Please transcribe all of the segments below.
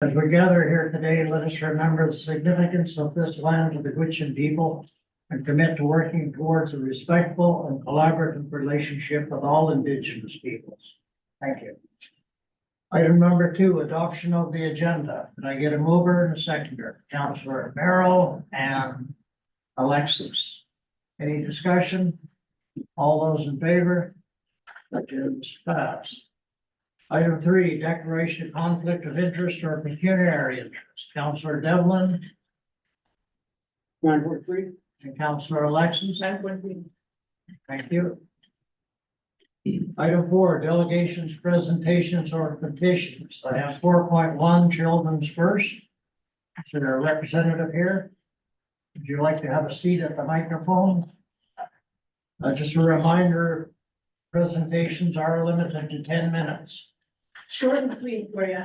As we gather here today, let us remember the significance of this land to the Gwich'in people and commit to working towards a respectful and collaborative relationship with all Indigenous peoples. Thank you. Item number 2, adoption of the agenda. Can I get a mover and a seconder? Councillor Merrill and Alexis. Any discussion? All those in favor? That is passed. Item 3, declaration of conflict of interest or pecuniary interest. Councillor Devlin 9.3. and Councillor Alexis. 9.3. Thank you. Item 4, delegations, presentations, or petitions. I have 4.1, Children's First. Is there a representative here? Would you like to have a seat at the microphone? Just a reminder, presentations are limited to 10 minutes. Short and sweet for you.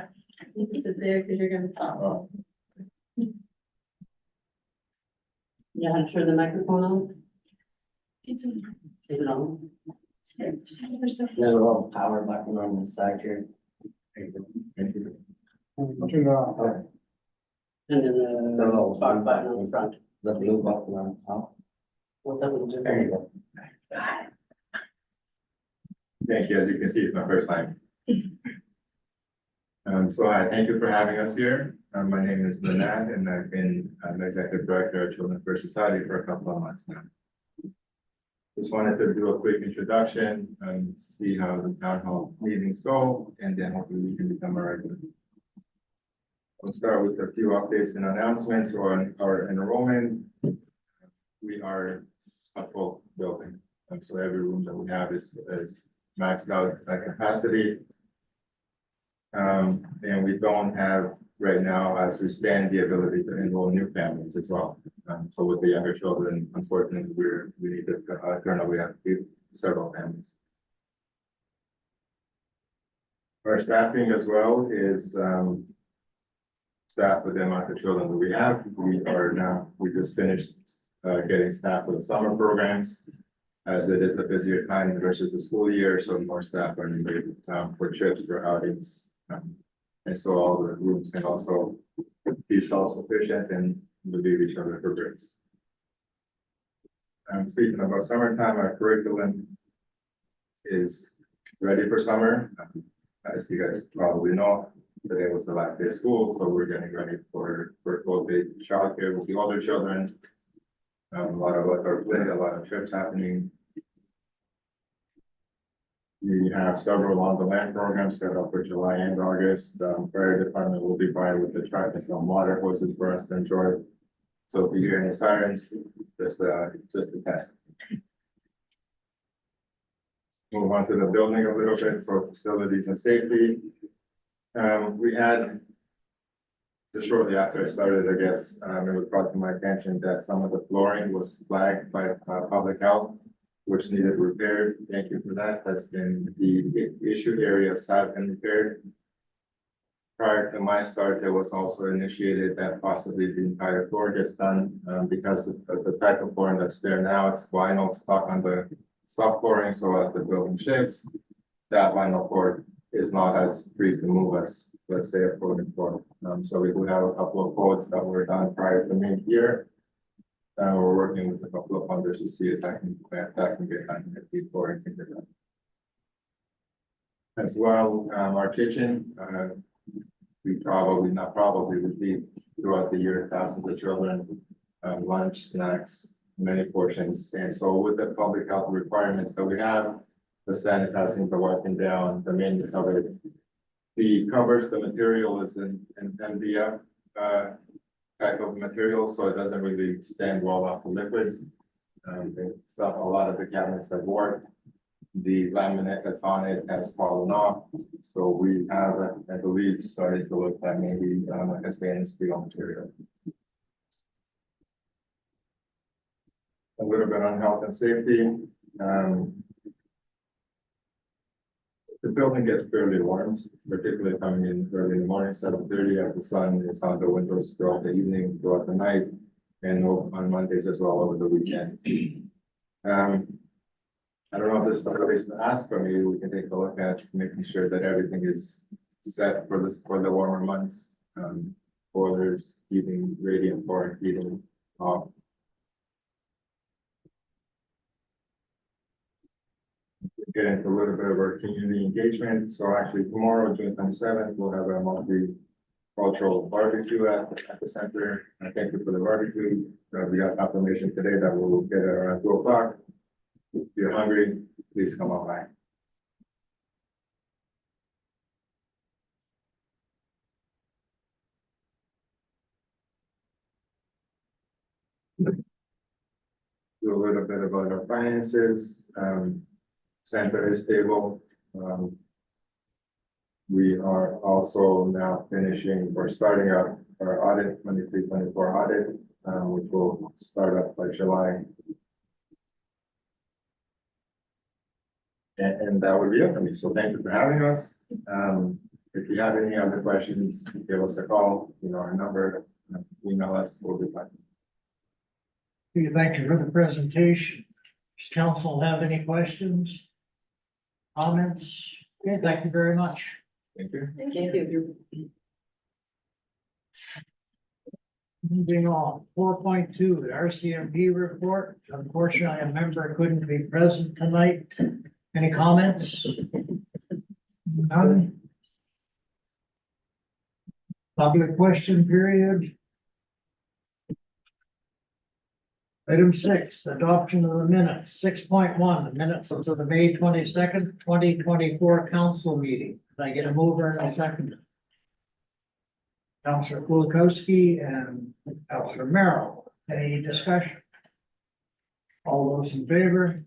You can sit there because you're gonna talk. You want to turn the microphone on? It's Is it on? There's There's a little power button on the side here. Thank you. And then the little talk button on the front. The blue button on top. What that will do? There you go. Thank you. As you can see, it's my first time. So I thank you for having us here. My name is Lanad and I've been an executive director at Children's First Society for a couple of months now. Just wanted to do a quick introduction and see how the town hall meetings go, and then hopefully we can become a regular. We'll start with a few updates and announcements on our enrollment. We are a full building, so every room that we have is maxed out at capacity. And we don't have right now, as we stand, the ability to enroll new families as well. So with the younger children, unfortunately, we need to turn away at several families. Our staffing as well is staff with the amount of children that we have. We just finished getting staff with the summer programs, as it is a busier time versus the school year, so more staff are needed for trips, for outings. And so all the rooms can also be self-sufficient and relieve each other for breaks. Speaking about summertime, our curriculum is ready for summer. As you guys probably know, today was the last day of school, so we're getting ready for full day childcare with the older children. A lot of us are planning, a lot of trips happening. We have several on-the-land programs set up for July and August. Fire department will be by with the truck and some water hoses for us to enjoy. So if you hear any sirens, just a test. Move on to the building a little bit for facilities and safety. We had, just shortly after I started, I guess, it was brought to my attention that some of the flooring was flagged by public health, which needed repaired. Thank you for that. That's been the issue areas have been repaired. Prior to my start, there was also initiated that possibly the entire floor gets done because of the type of flooring that's there now. It's vinyl stuck on the subflooring, so as the building shifts, that vinyl floor is not as free to move as, let's say, a floating floor. So we do have a couple of quotes that were done prior to me here. We're working with a couple of funders to see if that can get done before it can get done. As well, our kitchen, we probably, not probably, would be throughout the year, thousands of children, lunch, snacks, many portions. And so with the public health requirements that we have, the sanitizing, the wiping down, the menu covered, the covers, the material is in MDF type of material, so it doesn't really stand well off the liquids. So a lot of the cabinets have worked. The laminate that's on it has fallen off. So we have, I believe, started to look at maybe like a stainless steel material. A little bit on health and safety. The building gets fairly warm, particularly coming in early in the morning, 7:30, as the sun is on the windows throughout the evening, throughout the night, and on Mondays as well over the weekend. I don't know if there's other ways to ask, but maybe we can take a look at making sure that everything is set for the warmer months. boilers, heating, radiant floor heating off. Get into a little bit of our community engagement. So actually tomorrow, June 27th, we'll have a multi-cultural barbecue at the center. I thank you for the barbecue. We got confirmation today that we'll get it around 2 o'clock. If you're hungry, please come on by. Do a little bit about our finances. Center is stable. We are also now finishing or starting up our audit, 23-24 audit, which will start up by July. And that would be it for me. So thank you for having us. If you have any other questions, give us a call, our number, email us, we'll be fine. Thank you for the presentation. Does council have any questions? Comments? Okay, thank you very much. Thank you. Thank you. Moving on, 4.2, the RCMP report. Unfortunately, a member couldn't be present tonight. Any comments? None? Public question period. Item 6, adoption of the minutes. 6.1, the minutes of the May 22nd, 2024 council meeting. Did I get a mover and a second? Councillor Kulikowski and Councillor Merrill. Any discussion? All those in favor?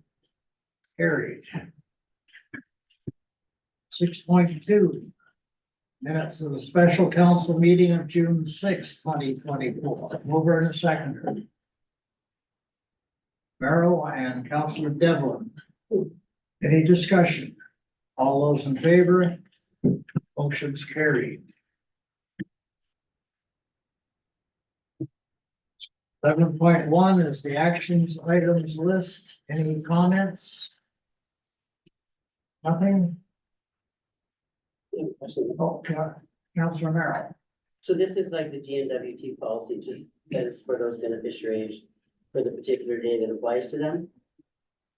Carried. 6.2. Minutes of the special council meeting of June 6th, 2024. Mover and a seconder. Merrill and Councillor Devlin. Any discussion? All those in favor? Motion's carried. 7.1 is the actions items list. Any comments? Nothing? Okay, Councillor Merrill. So this is like the GNWT policy, just because for those beneficiaries for the particular day that applies to them.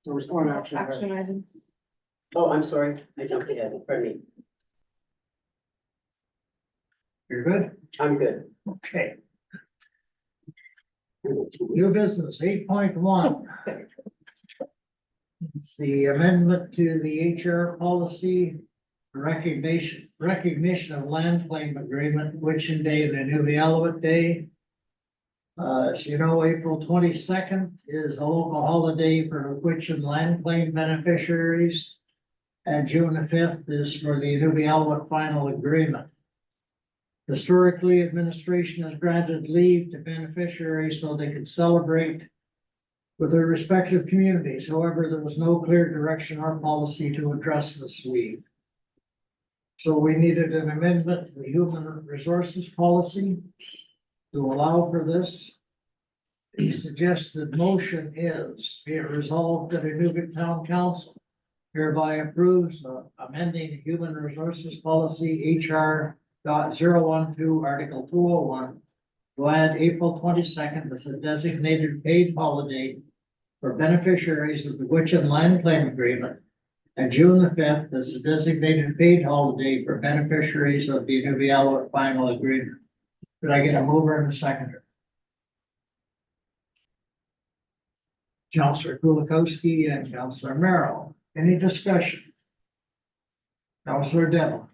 So we're still on action. Action items. Oh, I'm sorry, I jumped ahead, pardon me. You're good? I'm good. Okay. New business, 8.1. It's the amendment to the HR policy, recognition of land claim agreement, Witchin Day and Inuvik Day. As you know, April 22nd is a local holiday for Witchin land claim beneficiaries. And June the 5th is for the Inuvik final agreement. Historically, administration has granted leave to beneficiaries so they could celebrate with their respective communities. However, there was no clear direction or policy to address this leave. So we needed an amendment to the human resources policy to allow for this. The suggested motion is be it resolved that Inuvik Town Council hereby approves amending the human resources policy HR.012 Article 201 to add April 22nd as a designated paid holiday for beneficiaries of the Witchin land claim agreement, and June the 5th as a designated paid holiday for beneficiaries of the Inuvik final agreement. Could I get a mover and a seconder? Councillor Kulikowski and Councillor Merrill. Any discussion? Councillor Devlin.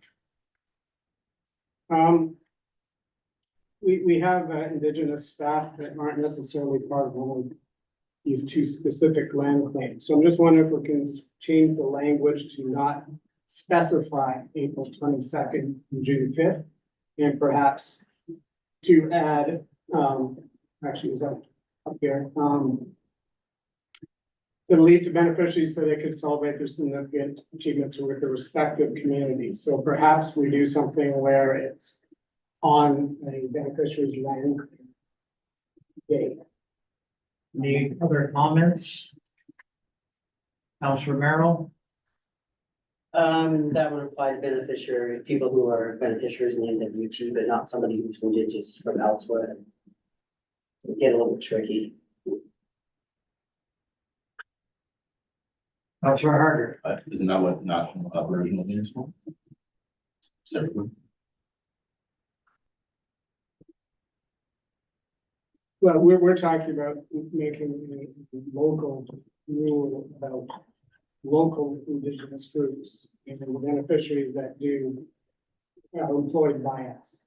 We have Indigenous staff that aren't necessarily part of one of these two specific land claims. So I'm just wondering if we can change the language to not specify April 22nd and June 5th. And perhaps to add, actually it was up here, the leave to beneficiaries so they could celebrate their significant achievements with their respective communities. So perhaps we do something where it's on a beneficiary's land day. Any other comments? Councillor Merrill? That would apply to beneficiary, people who are beneficiaries in the NWT, but not somebody who's indigenous from elsewhere. It'd get a little tricky. Councillor Harder. Isn't that what national aboriginal means? Separately. Well, we're talking about making a local rule about local indigenous groups and the beneficiaries that are employed by us.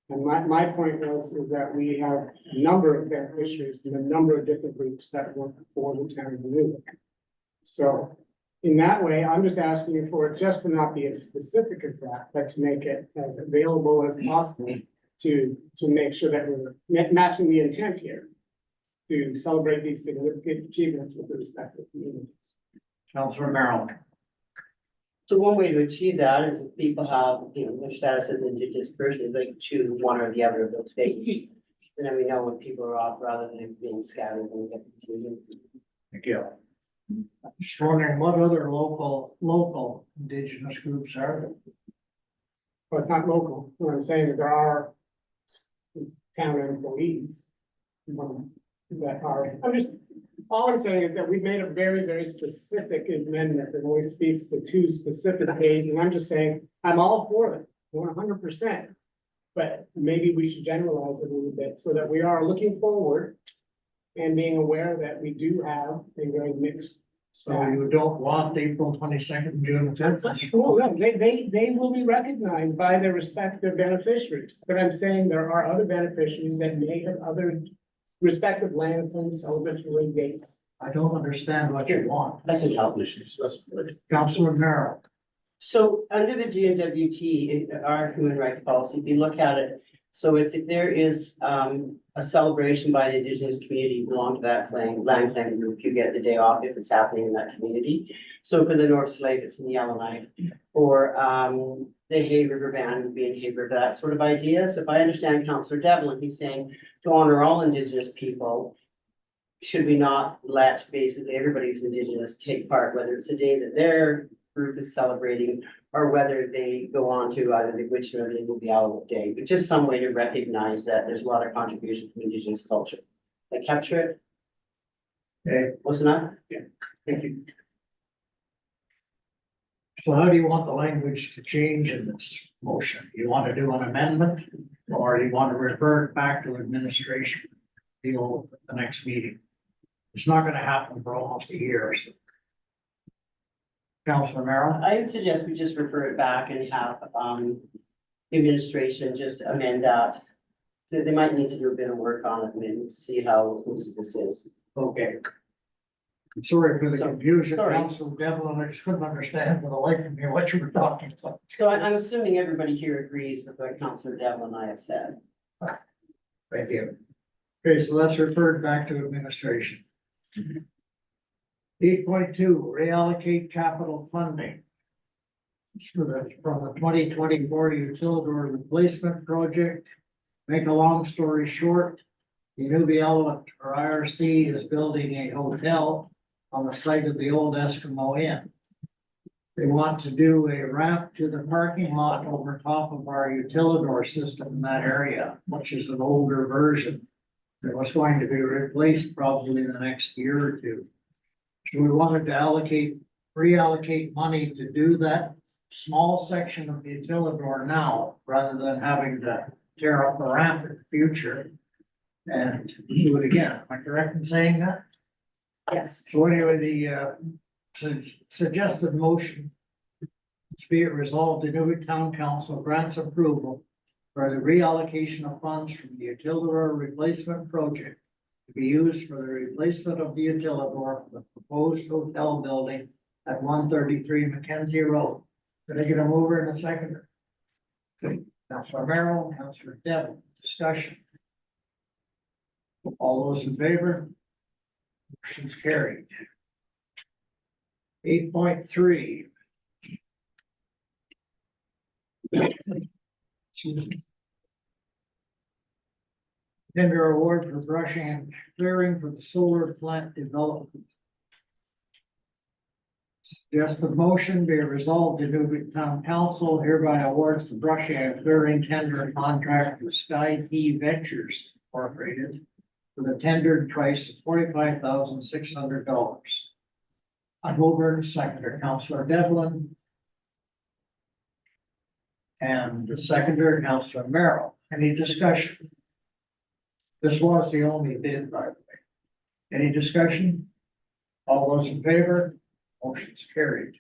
And my point is that we have a number of beneficiaries from a number of different groups that work for the town of Inuvik. So in that way, I'm just asking you for it just to not be as specific as that, but to make it as available as possible to make sure that we're matching the intent here to celebrate these significant achievements with the respective communities. Councillor Merrill. So one way to achieve that is if people have, their status as indigenous person, they can choose one or the other of those days. And then we know when people are off rather than being scattered and get confusing. Thank you. Just wondering what other local indigenous groups are there? But it's not local. What I'm saying is there are town employees that are, all I'm saying is that we've made a very, very specific amendment that only speaks to 2 specific days, and I'm just saying, I'm all for it, 100%. But maybe we should generalize it a little bit so that we are looking forward and being aware that we do have a very mixed. So you don't want April 22nd, June 5th? Well, no, they will be recognized by their respective beneficiaries, but I'm saying there are other beneficiaries that may have other respective land claims, celebratory dates. I don't understand what you want. I can help. Councillor Merrill. So under the GNWT, in our human rights policy, if you look at it, so it's if there is a celebration by the indigenous community belong to that land claim group, you get the day off if it's happening in that community. So for the North Slave, it's in the Yellowknife, or the Hay River Band would be in Hay River, that sort of idea. So if I understand Councillor Devlin, he's saying to honor all indigenous people, should we not let basically everybody who's indigenous take part, whether it's a day that their group is celebrating or whether they go on to either the Gwich'in or the Inuvik Day, but just some way to recognize that there's a lot of contribution from indigenous culture. Did I capture it? Okay. Wasn't I? Yeah. Thank you. So how do you want the language to change in this motion? You want to do an amendment or you want to refer it back to administration? Deal with the next meeting. It's not going to happen for almost a year. So. Councillor Merrill. I would suggest we just refer it back and have administration just amend that. So they might need to do a bit of work on it and see how inclusive this is. Okay. I'm sorry for the confusion, sorry. Councillor Devlin. I just couldn't understand for the life of me what you were talking about. So I'm assuming everybody here agrees with what Councillor Devlin and I have said. Thank you. Okay, so that's referred back to administration. 8.2, reallocate capital funding. From the 2024 Utilidor replacement project. Make a long story short, the Inuvik or IRC is building a hotel on the site of the old Eskimo Inn. They want to do a ramp to the parking lot over top of our Utilidor system in that area, which is an older version. That was going to be replaced probably in the next year or 2. So we wanted to reallocate money to do that small section of the Utilidor now, rather than having to tear up the ramp in the future and do it again. Am I correct in saying that? Yes. So anyway, the suggested motion is be it resolved, the Inuvik Town Council grants approval for the reallocation of funds from the Utilidor replacement project to be used for the replacement of the Utilidor for the proposed hotel building at 133 Mackenzie Road. Did I get a mover and a seconder? Councillor Merrill, Councillor Devlin, discussion. All those in favor? Motion's carried. 8.3. Tender award for brushing and clearing for the solar plant development. Just the motion be resolved, the Inuvik Town Council hereby awards the brush and clearing tender contract to Sky Key Ventures Incorporated with a tendered price of $45,600. A mover and seconder, Councillor Devlin. And the seconder, Councillor Merrill. Any discussion? This was the only bid, by the way. Any discussion? All those in favor? Motion's carried.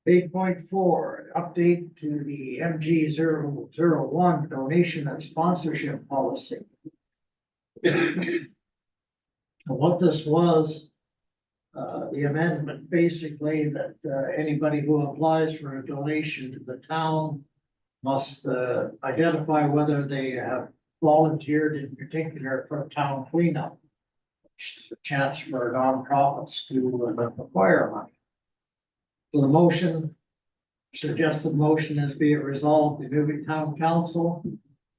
8.4, update to the MG 001 donation and sponsorship policy. What this was, the amendment basically that anybody who applies for a donation to the town must identify whether they have volunteered in particular for town cleanup. A chance for nonprofits to acquire money. So the motion, suggested motion is be it resolved, the Inuvik Town Council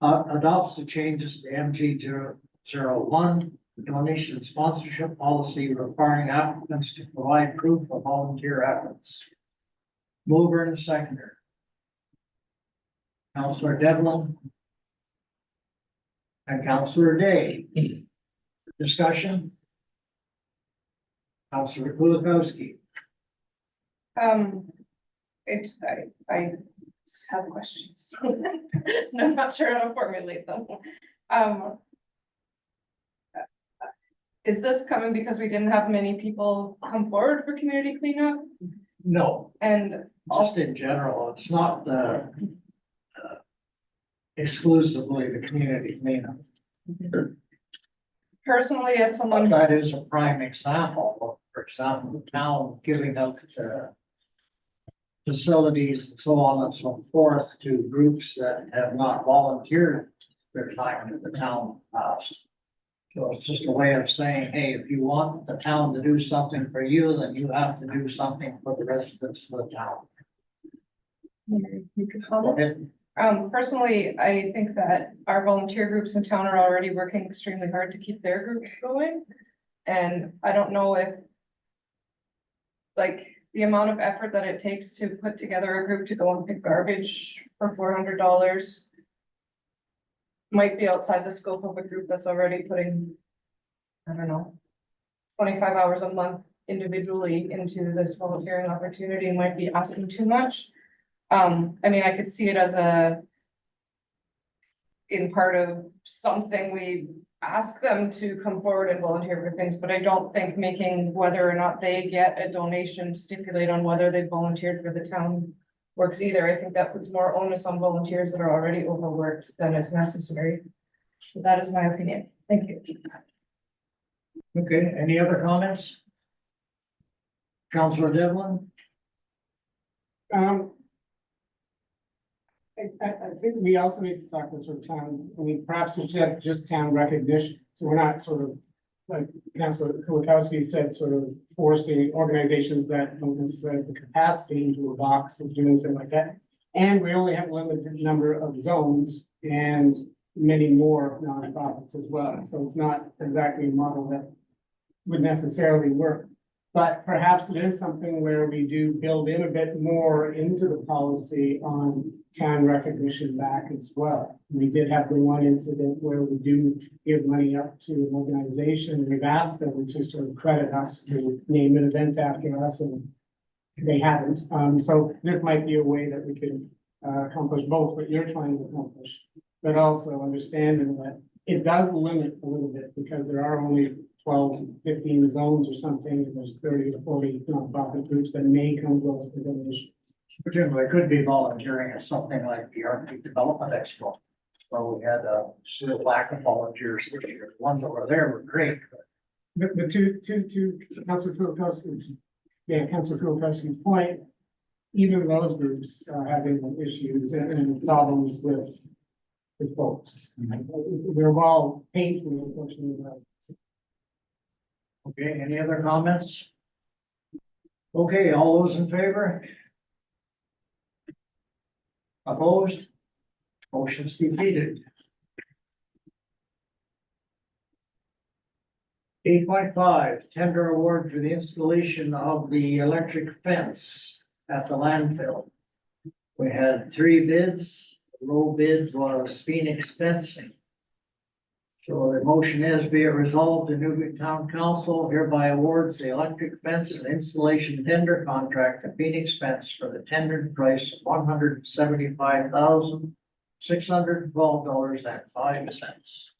adopts the changes to MG 001, the donation and sponsorship policy requiring applicants to provide proof of volunteer efforts. Mover and seconder. Councillor Devlin. And Councillor Day. Discussion? Councillor Kulikowski. I just have questions. And I'm not sure how to formulate them. Is this coming because we didn't have many people come forward for community cleanup? No, And just also, in general, it's not exclusively the community cleanup. personally, as someone, That is a prime example. For example, the town giving out facilities and so on and so forth to groups that have not volunteered their time to the town past. So it's just a way of saying, hey, if you want the town to do something for you, then you have to do something for the residents of the town. you could Go comment. ahead. Personally, I think that our volunteer groups in town are already working extremely hard to keep their groups going. And I don't know if, like, the amount of effort that it takes to put together a group to go and pick garbage for $400 might be outside the scope of a group that's already putting, I don't know, 25 hours a month individually into this volunteering opportunity, might be asking too much. I mean, I could see it as in part of something we ask them to come forward and volunteer for things, but I don't think making whether or not they get a donation stipulate on whether they volunteered for the town works either. I think that puts more onus on volunteers that are already overworked than is necessary. So that is my opinion. Thank you. Okay, any other comments? Councillor Devlin? I think we also need to talk about sort of town, I mean, perhaps we should have just town recognition, so we're not sort of, like Councilor Kulikowski said, sort of forcing organizations that don't necessarily have the capacity into a box of doing something like that. And we only have a limited number of zones and many more nonprofits as well, so it's not exactly a model that would necessarily work. But perhaps it is something where we do build in a bit more into the policy on town recognition back as well. We did have the one incident where we do give money up to an organization. We've asked them to sort of credit us to name an event after us, and they haven't. So this might be a way that we could accomplish both what you're trying to accomplish, but also understanding that it does limit a little bit because there are only 12, 15 zones or something, and there's 30 to 40 nonprofit groups that may come to us for donations. Presumably could be volunteering at something like the Arctic Development Expo. Well, we had a lack of volunteers this year. The ones that were there were great. The two, Councilor Kulikowski's point, even those groups are having issues and problems with folks. We're all painfully unfortunately about it. Okay, any other comments? Okay, all those in favor? Opposed? Motion's defeated. 8.5, tender award for the installation of the electric fence at the landfill. We had 3 bids. The low bid was Phoenix Fencing. So the motion is be it resolved, the Inuvik Town Council hereby awards the electric fence and installation tender contract to Phoenix Fence for the tendered price of $175,612.05.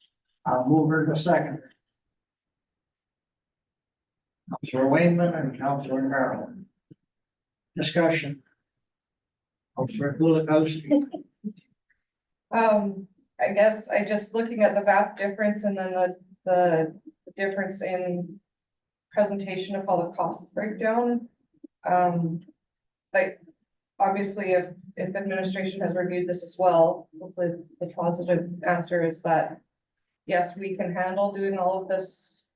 I'll move her to second. Councilor Wayman and Councilor Merrill. Discussion. Councilor Kulikowski. I guess I just looking at the vast difference and then the difference in presentation of how the costs break down. Like, obviously, if administration has reviewed this as well, hopefully the positive answer is that, yes, we can handle doing all of this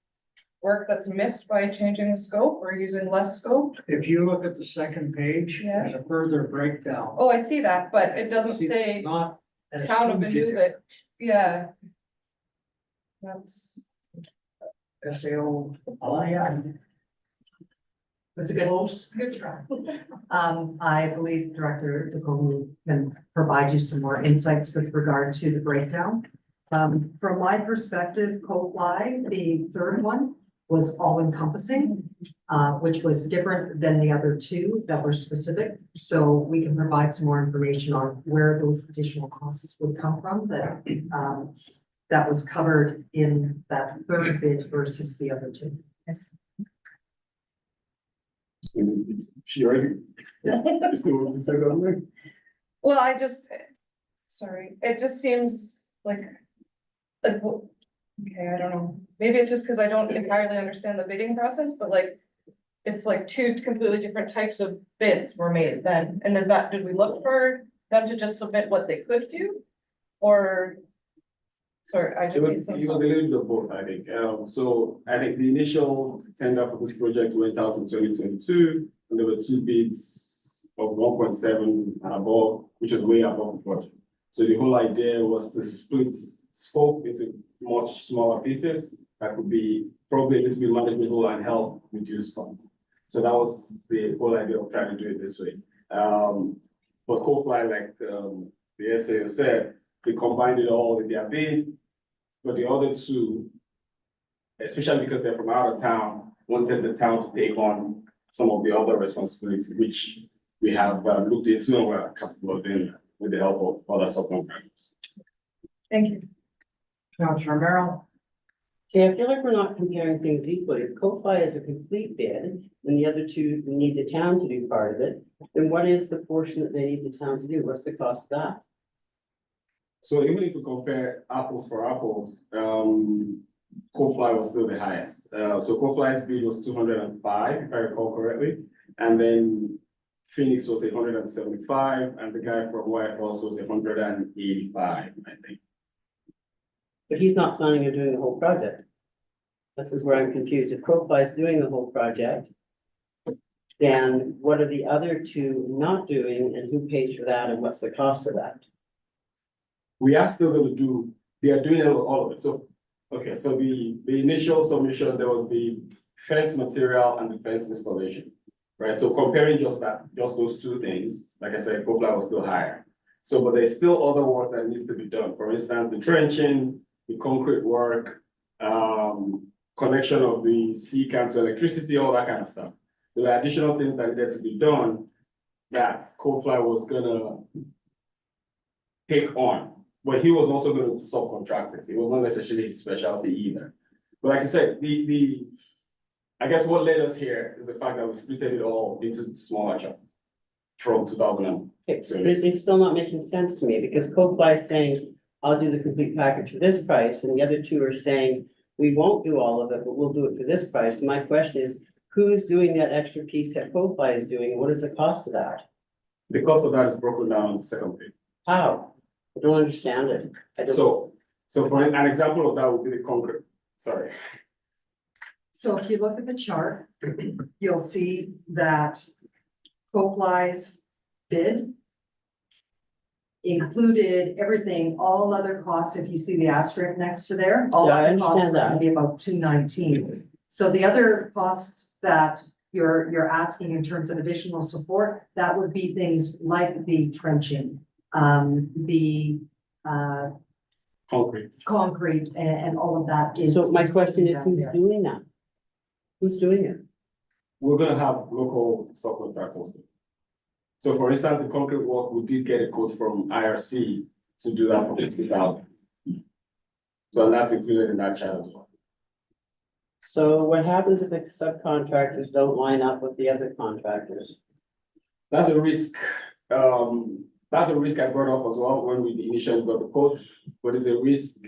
work that's missed by changing the scope or using less scope. If you look at the second page, Yeah. there's a further breakdown. Oh, I see that, but it doesn't See, say Not. as town of huge Inuvik. Yeah. That's, SAO, yeah. That's a good. Good try. I believe Director DeCoe can provide you some more insights with regard to the breakdown. From my perspective, Co-Fly, the third one, was all encompassing, which was different than the other 2 that were specific. So we can provide some more information on where those additional costs would come from that was covered in that third bid versus the other 2. Yes. She already. Still want to say something? well, sorry, it just seems like, okay, I don't know. Maybe it's just because I don't entirely understand the bidding process, but like, it's like 2 completely different types of bids were made then. And did we look for them to just submit what they could do? Or, sorry, I It just need was, some. it was a little bit of both, I think. So I think the initial tender for this project went out in 2022, and there were 2 bids of 1.7 and above, which was way above the budget. So the whole idea was to split scope into much smaller pieces that could be probably a little bit manageable and help reduce cost. So that was the whole idea of trying to do it this way. But Co-Fly, like the SAO said, they combined it all in their bid. But the other 2, especially because they're from out of town, wanted the town to take on some of the other responsibilities, which we have looked into and we're capable of doing with the help of other subcontractors. Thank you. Councilor Merrill. Okay, I feel like we're not comparing things equally. If Co-Fi is a complete bid, and the other 2 need the town to do part of it, then what is the portion that they need the town to do? What's the cost of that? So even if you compare apples for apples, Co-Fly was still the highest. So Co-Fly's bid was 205, if I recall correctly. And then Phoenix was 175, and the guy from White Horse was 185, I think. But he's not planning on doing the whole project. This is where I'm confused. If Co-Fi is doing the whole project, then what are the other 2 not doing, and who pays for that, and what's the cost of that? We are still going to do, they are doing all of it. So, okay, so the initial submission, there was the fence material and the fence installation, right? So comparing just those 2 things, like I said, Co-Fly was still higher. So, but there's still other work that needs to be done. For instance, the trenching, the concrete work, connection of the C-cam to electricity, all that kind of stuff. There were additional things that needed to be done that Co-Fly was gonna take on. But he was also going to subcontract it. It was not necessarily his specialty either. But like I said, I guess what led us here is the fact that we split it all into smaller chunks from 2000. Okay, but it's still not making sense to me, because Co-Fly is saying, I'll do the complete package for this price, and the other 2 are saying, we won't do all of it, but we'll do it for this price. My question is, who's doing that extra piece that Co-Fly is doing, and what is the cost of that? The cost of that is broken down on the second page. How? I don't understand it. I don't- So for an example of that would be the concrete, sorry. So if you look at the chart, you'll see that Co-Fly's bid included everything, all other costs, if you see the asterisk next to there, all Yeah, I other costs understand are gonna that. be about 219. So the other costs that you're asking in terms of additional support, that would be things like the trenching, the Concrete. concrete and all of that is. So my question is, down who's there. doing that? Who's doing it? We're gonna have local subcontractors. So for instance, the concrete work, we did get a quote from IRC to do that for 50,000. So that's included in that charge as well. So what happens if the subcontractors don't line up with the other contractors? That's a risk. That's a risk I brought up as well when we initially got the quotes, but it's a risk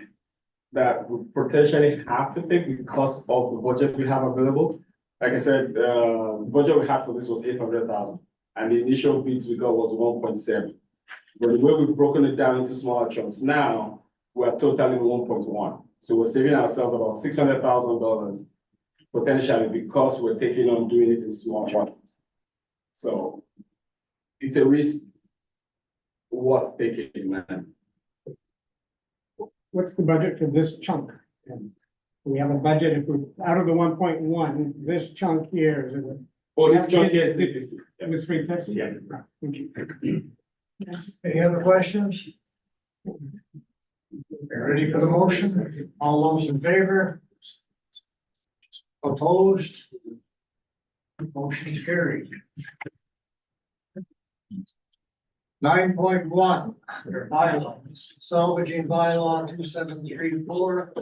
that we potentially have to take because of the budget we have available. Like I said, the budget we had for this was 800,000, and the initial bids we got was 1.7. But the way we've broken it down into smaller chunks now, we're totaling 1.1. So we're saving ourselves about $600,000 potentially because we're taking on doing it in small chunks. So it's a risk worth taking, man. What's the budget for this chunk? And we have a budget, if we, out of the 1.1, this chunk here is it? Oh, this chunk here is 350. It was 350? Yeah. Thank you. Any other questions? Ready for the motion? All those in favor? Opposed? Motion is carried. 9.1, under bylaws, salvaging bylaw 2734.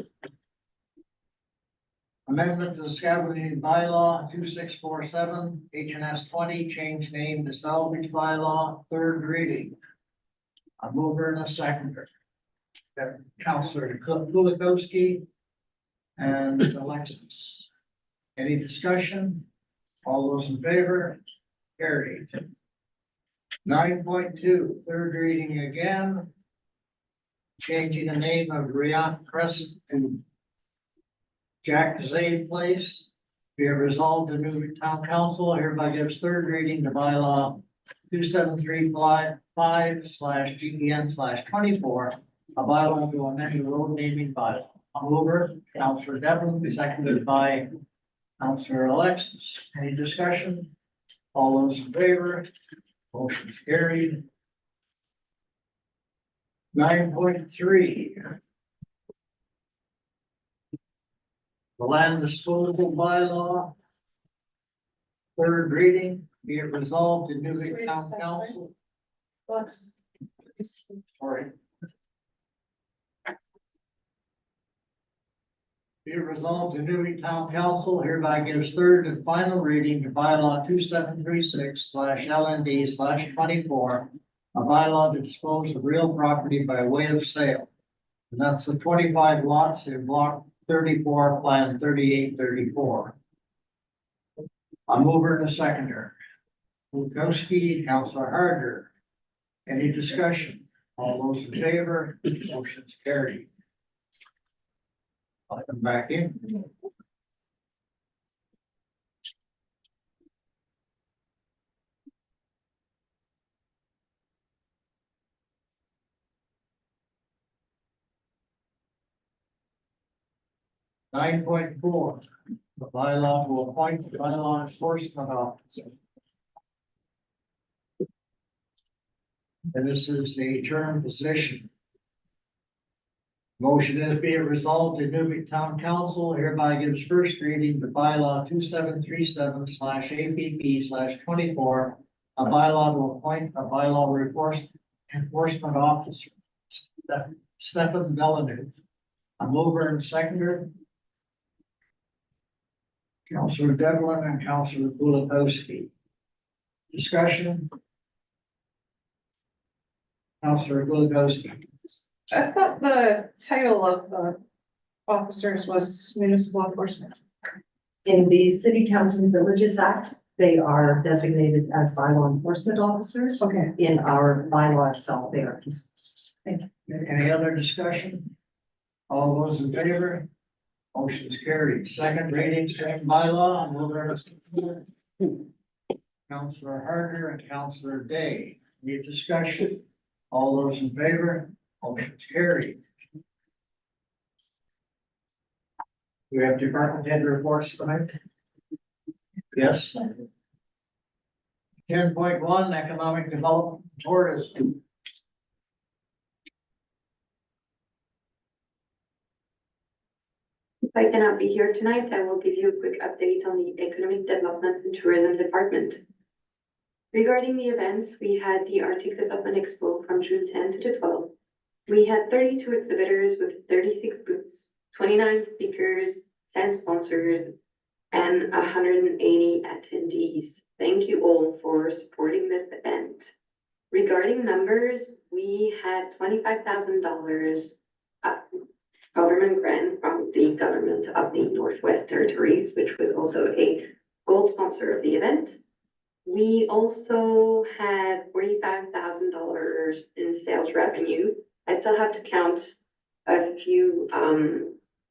Amendment to the scavenging bylaw 2647, HNS 20, change name to salvage bylaw, third reading. A mover and a seconder. Counselor Kulikowski and Alexis. Any discussion? All those in favor? Carried. 9.2, third reading again. Changing the name of Riant Crescent to Jack Zay Place. Be it resolved, the new town council hereby gives third reading to bylaw 2735/GEN/24, a bylaw to amend the road naming bylaw. Mover, Councillor Devlin, seconded by Councillor Alexis. Any discussion? All those in favor? Motion is carried. 9.3. The land disposal bylaw. Third reading, be it resolved in Inuvik Town Council. Sorry. Be it resolved in Inuvik Town Council hereby gives third and final reading to bylaw 2736/LND/24. A bylaw to dispose of real property by way of sale. And that's the 25 lots in block 34, plan 3834. A mover and a seconder. Lukowski, Councillor Harder. Any discussion? All those in favor? Motion's carried. I'll come back in. Nine point four, the bylaw will appoint the bylaw enforcement officer. And this is a term position. Motion is be it resolved in Inuvik Town Council hereby gives first reading to bylaw 2737/APP/24. A bylaw to appoint a bylaw enforcement officer. Stefan Villeneuve. A mover and seconder. Councillor Devlin and Councillor Kulikowski. Discussion. Councillor Kulikowski. I thought the title of the officers was municipal enforcement. In the City Towns and Villages Act, they are designated as bylaw enforcement officers. Okay. In our bylaw itself, they are peace officers. Thank you. Any other discussion? All those in favor? Motion's carried. Second reading, same bylaw, mover and seconder. Councillor Harder and Councillor Day. Any discussion? All those in favor, motion's carried. We have department head reports tonight? Yes. 10.1 economic development and tourism. If I cannot be here tonight, I will give you a quick update on the Economic Development and Tourism Department. Regarding the events, we had the Arctic Development Expo from June 10 to the 12th. We had 32 exhibitors with 36 booths, 29 speakers, 10 sponsors, and 180 attendees. Thank you all for supporting this event. Regarding numbers, we had $25,000 government grant from the government of the Northwest Territories, which was also a gold sponsor of the event. We also had $45,000 in sales revenue. I still have to count a few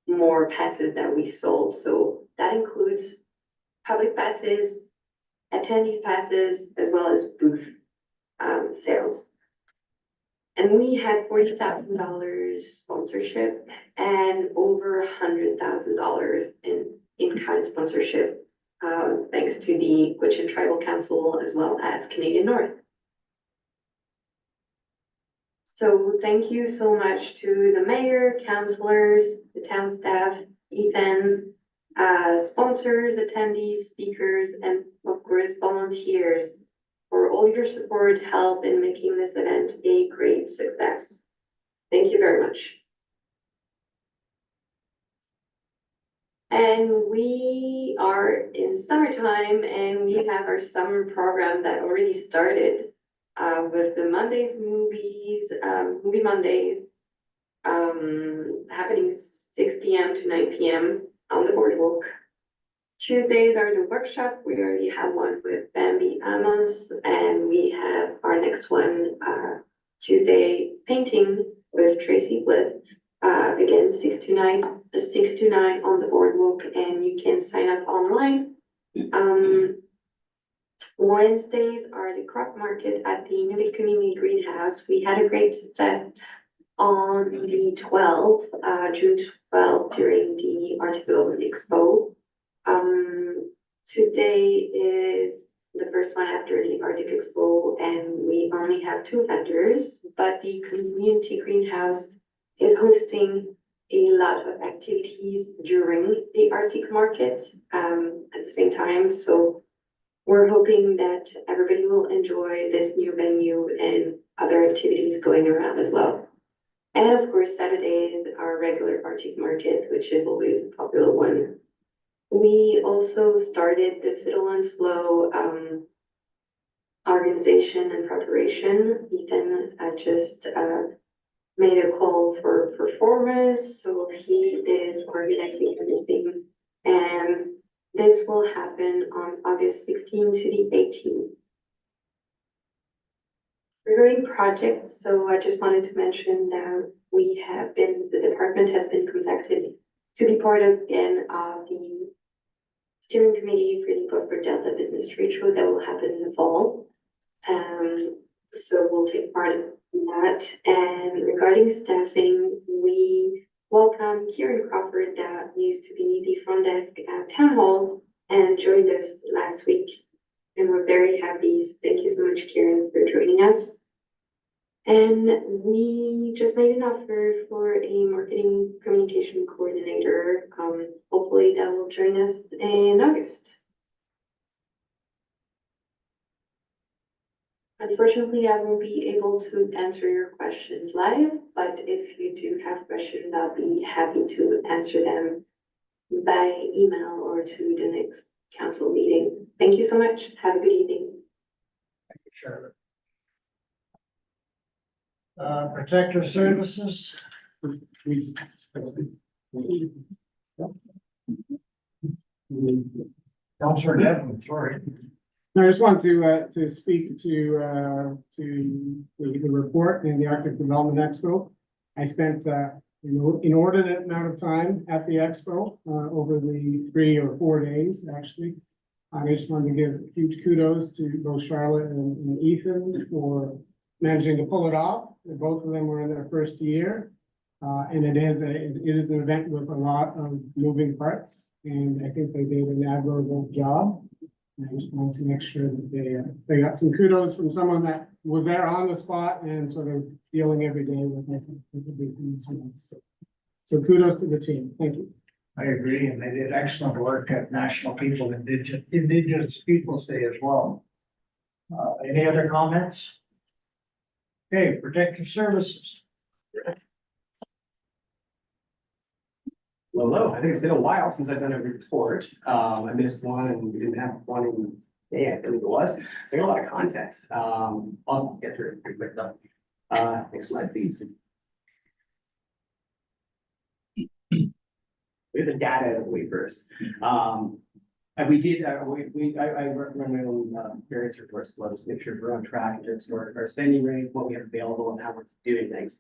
more passes that we sold. So that includes public passes, attendees passes, as well as booth sales. And we had $40,000 sponsorship and over $100,000 in-kind sponsorship, thanks to the Gwich'in Tribal Council as well as Canadian North. So thank you so much to the mayor, councillors, the town staff, Ethan, sponsors, attendees, speakers, and of course volunteers for all your support, help in making this event a great success. Thank you very much. And we are in summertime and we have our summer program that already started with the Mondays movies, Movie Mondays, happening 6 p.m. to 9 p.m. on the boardwalk. Tuesdays are the workshop. We already have one with Bambi Amos, and we have our next one, Tuesday painting with Tracy Bliss. Again, 6 to 9 on the boardwalk, and you can sign up online. Wednesdays are the crop market at the Inuvik Community Greenhouse. We had a great success on the 12th, June 12th, during the Arctic Development Expo. Today is the first one after the Arctic Expo, and we only have 2 vendors, but the community greenhouse is hosting a lot of activities during the Arctic market at the same time. So we're hoping that everybody will enjoy this new venue and other activities going around as well. And of course, Saturday is our regular Arctic market, which is always a popular one. We also started the Fiddle and Flow organization and preparation. Ethan just made a call for performers, so he is organizing everything. And this will happen on August 16 to the 18th. Regarding projects, so I just wanted to mention that the department has been contacted to be part of again the steering committee for the Gulf Delta Business Trade Show that will happen in the fall. So we'll take part in that. And regarding staffing, we welcome Kieran Crawford, that used to be the front desk at Town Hall and joined us last week. And we're very happy. So thank you so much, Kieran, for joining us. And we just made an offer for a marketing communication coordinator. Hopefully that will join us in August. Unfortunately, I won't be able to answer your questions live, but if you do have questions, I'll be happy to answer them by email or to the next council meeting. Thank you so much. Have a good evening. Thank you, Charlotte. Protective Services. Councilor Devlin, sorry. I just want to speak to the report in the Arctic Development Expo. I spent inordinate amount of time at the expo over the 3 or 4 days, actually. I just wanted to give huge kudos to both Charlotte and Ethan for managing to pull it off. Both of them were in their first year. And it is an event with a lot of moving parts, and I think they did an admirable job. And I just wanted to make sure that they got some kudos from someone that was there on the spot and sort of dealing every day with the big things. So kudos to the team. Thank you. I agree, and they did excellent work at National Indigenous Peoples' Day as well. Any other comments? Okay, protective services. Well, hello, I think it's been a while since I've done a report. I missed one and we didn't have one in May, I believe it was. So I got a lot of content. I'll get through it pretty quick though. Next slide, please. We have the data out of the way first. And we did, I run my own variance reports to let us make sure we're on track in terms of our spending rate, what we have available and how we're doing things.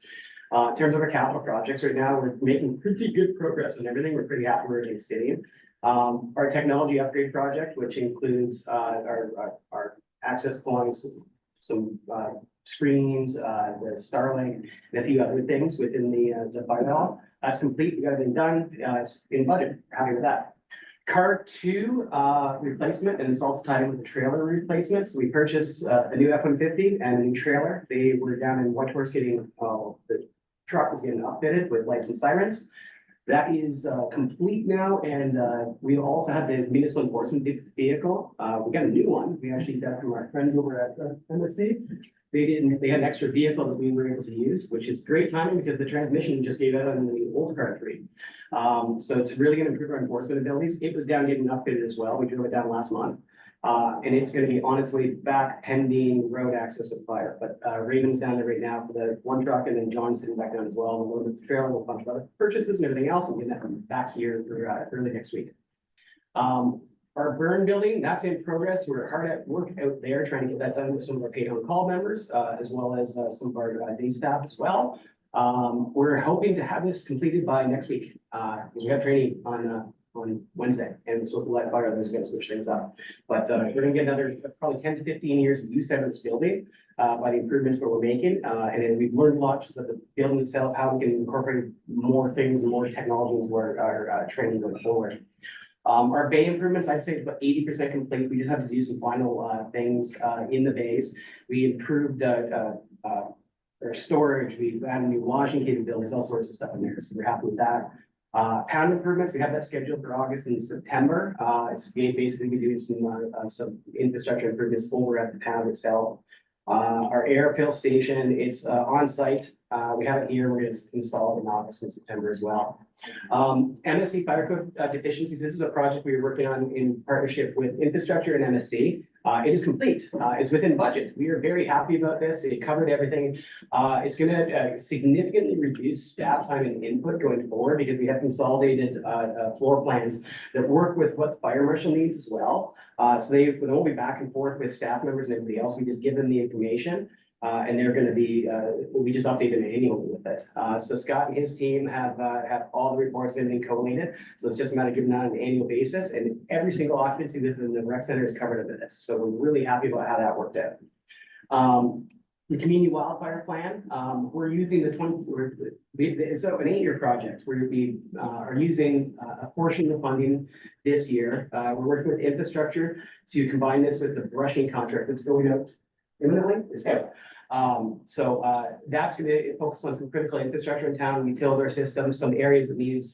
In terms of our capital projects right now, we're making pretty good progress on everything. We're pretty happy where it's sitting. Our technology upgrade project, which includes our access points, some screens, the Starlink, and a few other things within the firewall. That's complete. We got everything done. It's in budget. Happy with that. Car 2 replacement, and it's also tied in with the trailer replacement. So we purchased a new F-150 and a new trailer. They were down in Whitehorse getting, the truck was getting upfitted with lights and sirens. That is complete now, and we also have the municipal enforcement vehicle. We got a new one. We actually got from our friends over at MSC. They had an extra vehicle that we were able to use, which is great timing because the transmission just gave out on the old car 3. So it's really going to improve our enforcement abilities. It was down getting upfitted as well. We drove it down last month. And it's going to be on its way back pending road access with fire. But Raven's down there right now for the one truck, and then John's sitting back down as well. We'll load the trailer, we'll bunch of other purchases and everything else, and get that back here for early next week. Our burn building, that's in progress. We're hard at work out there trying to get that done with some of our paid on call members, as well as some of our day staff as well. We're hoping to have this completed by next week, because we have training on Wednesday, and it's with the light fire, there's gonna switch things up. But we're gonna get another probably 10 to 15 years of use out of this building by the improvements that we're making. And then we've learned a lot just about the building itself, how we can incorporate more things and more technology into our training going forward. Our bay improvements, I'd say it's about 80% complete. We just have to do some final things in the bays. We improved our storage, we added new washing capabilities, all sorts of stuff in there. So we're happy with that. Pound improvements, we have that scheduled for August and September. It's basically we're doing some infrastructure improvements over at the pound itself. Our air fill station, it's on site. We have it here. We're going to install it in August and September as well. MSC fire code deficiencies. This is a project we were working on in partnership with infrastructure and MSC. It is complete. It's within budget. We are very happy about this. It covered everything. It's going to significantly reduce staff time and input going forward because we have consolidated floor plans that work with what the fire marshal needs as well. So they won't be back and forth with staff members and everybody else. We just give them the information. And they're going to be, we just update them annually with it. So Scott and his team have all the reports and everything collated. So it's just a matter of giving that on an annual basis, and every single occupancy within the rec center is covered under this. So we're really happy about how that worked out. The community wildfire plan, we're using it's an 8-year project where we are using a portion of the funding this year. We're working with infrastructure to combine this with the brushing contract that's going out imminently. It's out. That's going to focus on some critical infrastructure in town. We tilled our system, some areas that need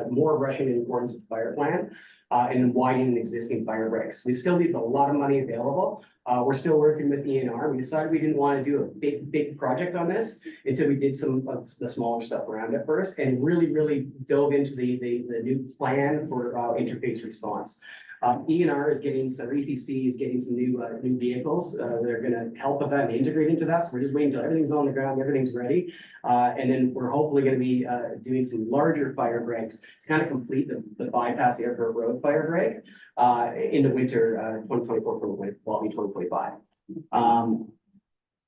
more brushing in accordance with the fire plan, and widening existing fire breaks. We still need a lot of money available. We're still working with ENR. We decided we didn't want to do a big project on this until we did some of the smaller stuff around it first, and really dove into the new plan for interface response. ENR is getting some, ECC is getting some new vehicles that are going to help with that and integrate into that. So we're just waiting until everything's on the ground, everything's ready. And then we're hopefully going to be doing some larger fire breaks to kind of complete the bypass airport road fire break in the winter 2024 from Wally 2025.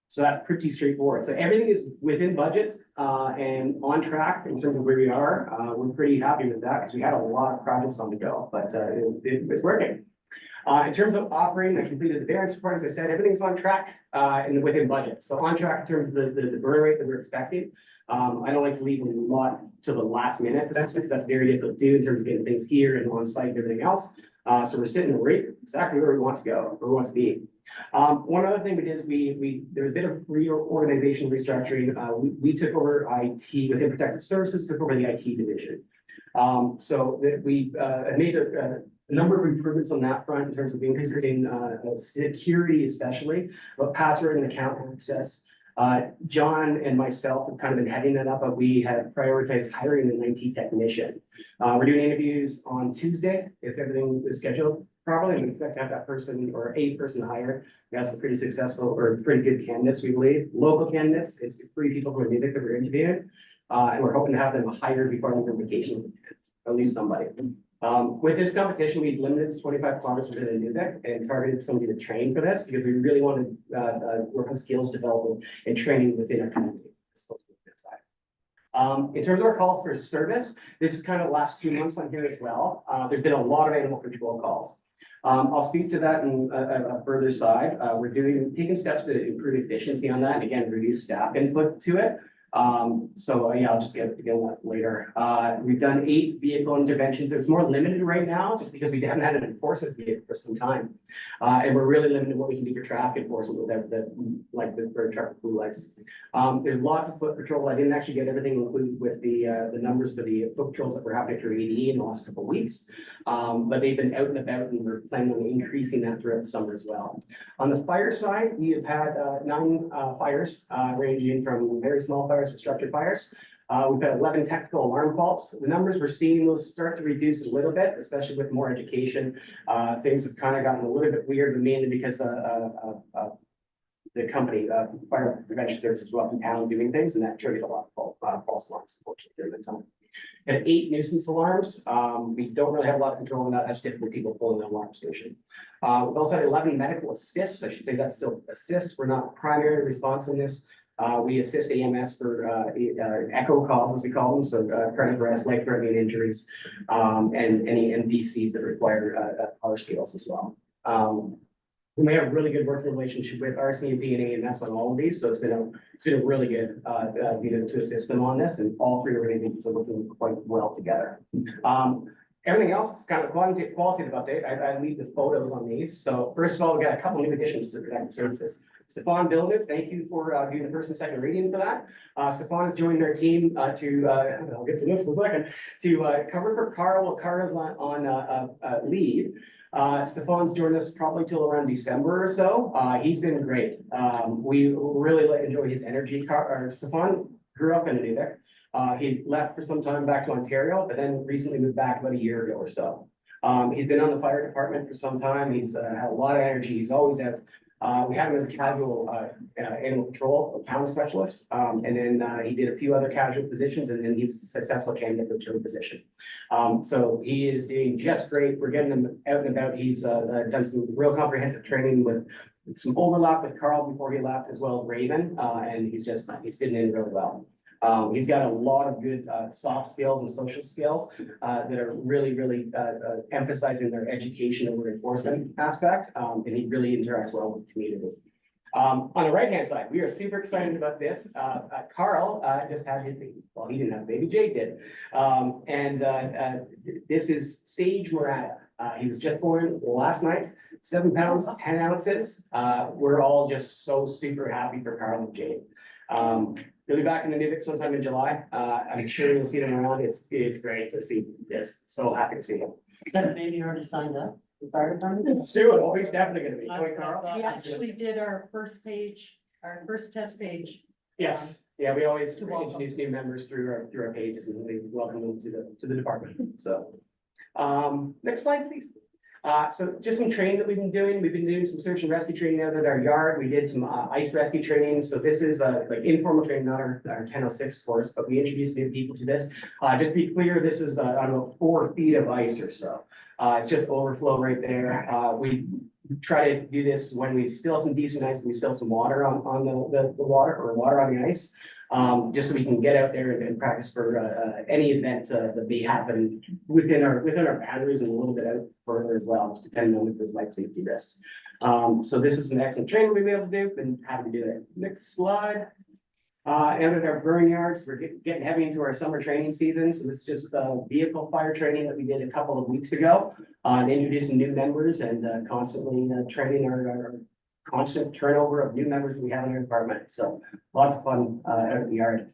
So that's pretty straightforward. So everything is within budget and on track in terms of where we are. We're pretty happy with that because we had a lot of projects on the go, but it's working. In terms of operating, I completed the variance report, as I said, everything's on track, and within budget. So on track in terms of the burn rate that we're expecting. I don't like to leave a lot to the last minute, because that's very difficult to do in terms of getting things here and on site and everything else. So we're sitting right exactly where we want to go, where we want to be. One other thing we did is there was a bit of reorganization, restructuring. We took over IT within protective services, took over the IT division. So that we made a number of improvements on that front in terms of increasing security, especially, but password and account access. John and myself have kind of been heading that up, but we have prioritized hiring an IT technician. We're doing interviews on Tuesday, if everything is scheduled properly. We expect to have that person or a person hired. We have some pretty successful or pretty good candidates, we believe, local candidates. It's 3 people from Inuvik that we're interviewing. And we're hoping to have them hired before the vacation, at least somebody. With this competition, we limited to 25 kilometers within Inuvik and targeted somebody to train for this because we really wanted to work on skills development and training within our community. In terms of our calls for service, this is kind of the last 2 months on here as well. There's been a lot of animal control calls. I'll speak to that in a further side. We're taking steps to improve efficiency on that and again, reduce staff input to it. Yeah, I'll just get on that later. We've done 8 vehicle interventions. It's more limited right now just because we haven't had an enforcement vehicle for some time. And we're really limited in what we can do for traffic enforcement with the traffic blue lights. There's lots of foot patrols. I didn't actually get everything included with the numbers for the foot patrols that were happening through AD in the last couple of weeks. But they've been out and about and we're planning on increasing that throughout the summer as well. On the fire side, we have had 9 fires ranging from very small fires to structured fires. We've got 11 technical alarm faults. The numbers we're seeing will start to reduce a little bit, especially with more education. Things have kind of gotten a little bit weird, but mainly because the company, Fire Prevention Services, were up in town doing things, and that triggered a lot of false alarms, unfortunately, during the time. And 8 nuisance alarms. We don't really have a lot of control on that. That's typically people pulling the alarm station. We've also had 11 medical assists. I should say that's still assists. We're not primary response in this. We assist AMS for echo calls, as we call them, so cardiac arrest, life-threatening injuries, and any NVCs that require power seals as well. We have a really good working relationship with RCMP and AMS on all of these, so it's been a really good being able to assist them on this, and all 3 organizations are working quite well together. Everything else is kind of qualitative update. I leave the photos on these. So first of all, we got a couple new additions to protective services. Stefan Villeneuve, thank you for doing the first and second reading for that. Stefan has joined our team I'll get to this in a second, to cover for Carl while Carl's on leave. Stefan's joined us probably till around December or so. He's been great. We really enjoy his energy. Stefan grew up in Inuvik. He left for some time back to Ontario, but then recently moved back about a year ago or so. He's been on the fire department for some time. He's had a lot of energy. He's always had. We had him as a casual animal control pound specialist, and then he did a few other casual positions, and then he was a successful candidate for the term position. So he is doing just great. We're getting him out and about. He's done some real comprehensive training with some overlap with Carl before he left, as well as Raven, and he's fitting in really well. He's got a lot of good soft skills and social skills that are really emphasizing their education over enforcement aspect, and he really interacts well with the community. On the right-hand side, we are super excited about this. Carl just had his baby. Well, he didn't have a baby, Jake did. This is Sage Murata. He was just born last night, 7 pounds, 10 ounces. We're all just so super happy for Carl and Jake. He'll be back in Inuvik sometime in July. I'm sure you'll see them around. It's great to see this. So happy to see him. Is that baby already signed up? The fire department? Soon, well, he's definitely gonna be. Going, Carl? We actually did our first test page. Yes, yeah, we always To welcome. introduce new members through our pages and we welcome them to the department. So, next slide, please. So just some training that we've been doing. We've been doing some search and rescue training out at our yard. We did some ice rescue training. So this is like informal training, not our 1006 course, but we introduced new people to this. Just to be clear, this is I don't know, 4 feet of ice or so. It's just overflow right there. We try to do this when we still have some decent ice and we still have some water on the water or water on the ice. just so we can get out there and practice for, any event, that may happen within our boundaries and a little bit out further as well, just depending on if there's life safety risks. So this is an excellent training we'll be able to do, and happy to do it. Next slide. Out at our burn yards, we're getting heavy into our summer training season, so this is just vehicle fire training that we did a couple of weeks ago. And introducing new members and constantly training our constant turnover of new members that we have in our department. So lots of fun out at the yard.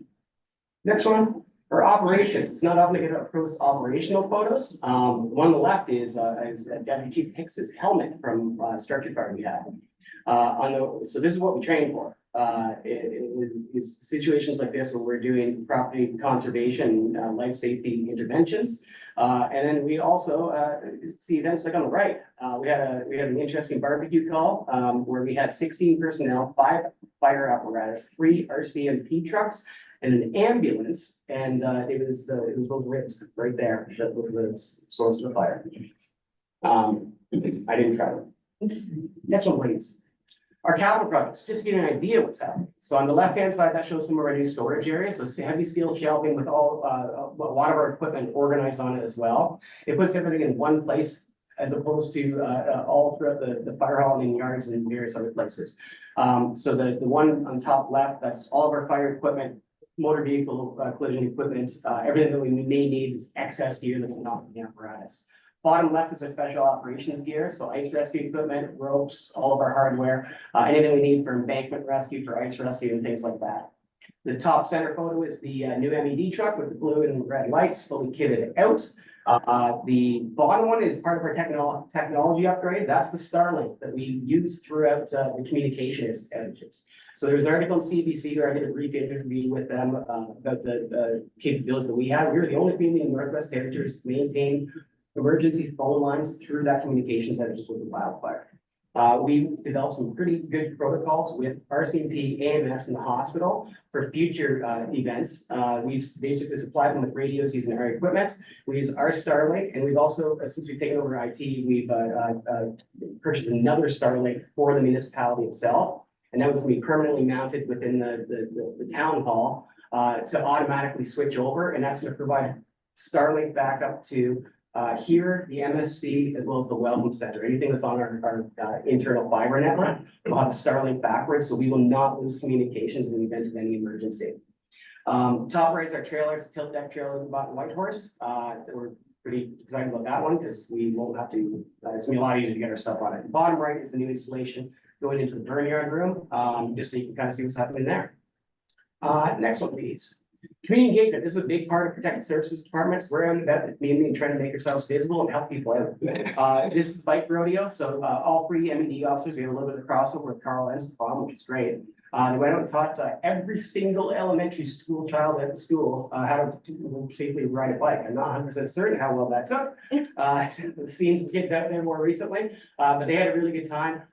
Next one, for operations, it's not often to get up post operational photos. One on the left is Deputy Chief Hicks's helmet from structure fire we had. So this is what we train for. Is situations like this where we're doing property conservation, life safety interventions. And then we also see events like on the right. We had an interesting barbecue call where we had 16 personnel, 5 fire apparatus, 3 RCMP trucks, and an ambulance. And it was those ribs right there that was the source of the fire. I didn't try them. Next one, please. Our capital projects, just to give you an idea what's happening. So on the left-hand side, that shows some of our new storage areas. So heavy steel shelving with all, a lot of our equipment organized on it as well. It puts everything in one place as opposed to all throughout the fire hall and yards and various other places. So the one on top left, that's all of our fire equipment, motor vehicle collision equipment, everything that we may need is excess gear that's not in the apparatus. Bottom left is our special operations gear, so ice rescue equipment, ropes, all of our hardware, anything we need for embankment rescue, for ice rescue and things like that. The top center photo is the new MED truck with the blue and red lights fully kitted out. The bottom one is part of our technology upgrade. That's the Starlink that we use throughout the communication outages. So there's an article in CBC where I did a brief interview with them about the capabilities that we have. We're the only community in Northwest Territories to maintain emergency phone lines through that communications outages with the wildfire. We developed some pretty good protocols with RCMP, AMS, and the hospital for future events. We basically supply them with radios using our equipment. We use our Starlink, and we've also, since we've taken over IT, we've purchased another Starlink for the municipality itself. And that was going to be permanently mounted within the town hall to automatically switch over. And that's going to provide Starlink backup to here, the MSC, as well as the Welcome Center. Anything that's on our internal fiber network will have Starlink backwards, so we will not lose communications in the event of any emergency. Top right is our trailer. It's a tilt deck trailer we bought in Whitehorse. We're pretty excited about that one because we won't have to, it's gonna be a lot easier to get our stuff on it. Bottom right is the new installation going into the burn yard room, just so you can kind of see what's happening there. Next one, please. Community engagement, this is a big part of protective services departments. We're on the community and trying to make ourselves visible and help people out. This is bike rodeo, so all 3 MED officers, we have a little bit of crossover with Carl and Stefan, which is great. They went out and taught every single elementary school child at the school how to safely ride a bike. I'm not 100% certain how well that took. Seen some kids out there more recently, but they had a really good time.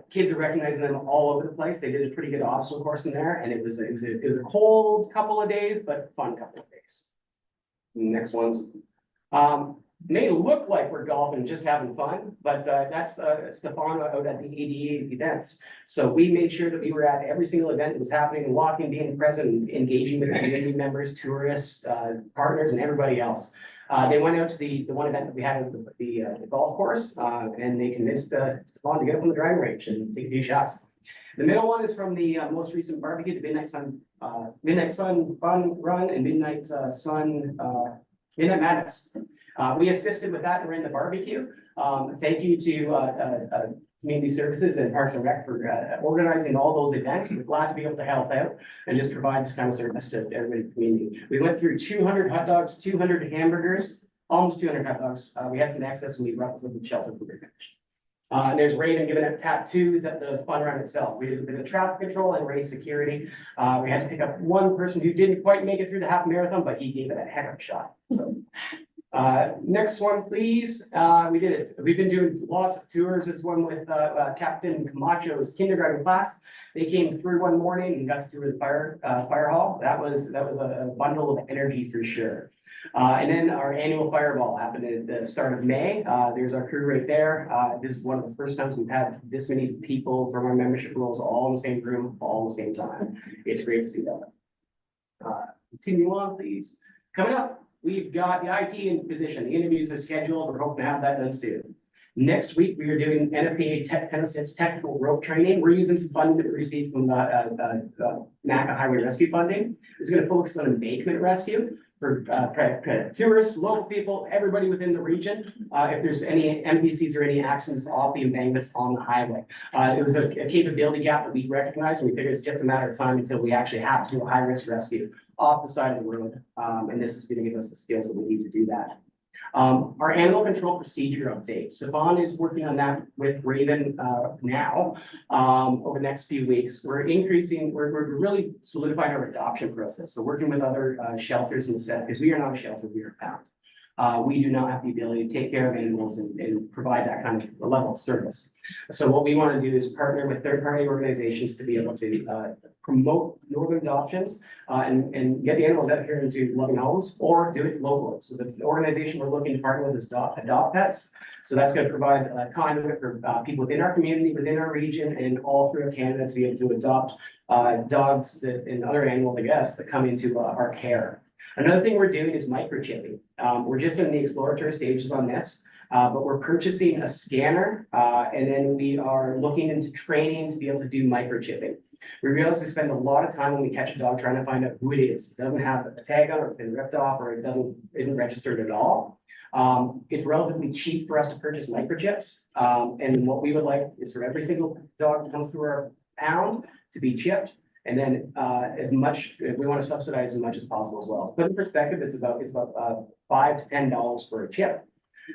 Kids are recognizing them all over the place. They did a pretty good obstacle course in there, and it was a cold couple of days, but fun couple of days. Next ones. May look like we're golfing, just having fun, but that's Stefan out at the ADA events. So we made sure that we were at every single event that was happening, walking, being present, engaging with the community members, tourists, partners, and everybody else. They went out to the one event that we had at the golf course, and they convinced Stefan to get up on the driving range and take a few shots. The middle one is from the most recent barbecue, the Midnight Sun Fun Run and Midnight Madness. We assisted with that during the barbecue. Thank you to Community Services and Parks and Rec for organizing all those events. We're glad to be able to help out and just provide this kind of service to everybody in the community. We went through 200 hot dogs, 200 hamburgers, almost 200 hot dogs. We had some excess and we brought those up to the shelter for finish. There's Raven giving out tattoos at the fun run itself. We did a bit of traffic control and race security. We had to pick up one person who didn't quite make it through the half marathon, but he gave it a heck of a shot. So. Next one, please. We did it. We've been doing lots of tours. This one with Captain Camacho's kindergarten class. They came through one morning and got to tour the fire hall. That was a bundle of energy for sure. And then our annual fireball happened at the start of May. There's our crew right there. This is one of the first times we've had this many people from our membership roles all in the same room, all at the same time. It's great to see that. Continue on, please. Coming up, we've got the IT position. The interviews are scheduled. We're hoping to have that done soon. Next week, we are doing NFPA 1006 technical rope training. We're using some funding that we received from NACA Highway Rescue Funding. It's going to focus on embankment rescue for tourists, local people, everybody within the region. If there's any NPCs or any accidents off the embankments on the highway. It was a capability gap that we recognized, and we figured it's just a matter of time until we actually have to do a high-risk rescue off the side of the road. And this is going to give us the skills that we need to do that. Our animal control procedure update. Savon is working on that with Raven now over the next few weeks. We're really solidifying our adoption process. So working with other shelters in the set, because we are not a shelter, we are a pound. We do not have the ability to take care of animals and provide that kind of level of service. So what we want to do is partner with third-party organizations to be able to promote northern adoptions and get the animals out here into loving homes, or do it locally. So the organization we're looking to partner with is Adopt Pets. So that's going to provide a conduit for people within our community, within our region, and all throughout Canada to be able to adopt dogs and other animals, I guess, that come into our care. Another thing we're doing is microchipping. We're just in the exploratory stages on this, but we're purchasing a scanner, and then we are looking into training to be able to do microchipping. We realize we spend a lot of time when we catch a dog trying to find out who it is. It doesn't have a tag on it, or it's been ripped off, or it isn't registered at all. It's relatively cheap for us to purchase microchips. And what we would like is for every single dog that comes through our pound to be chipped. And then we want to subsidize as much as possible as well. To put in perspective, it's about $5 to $10 for a chip.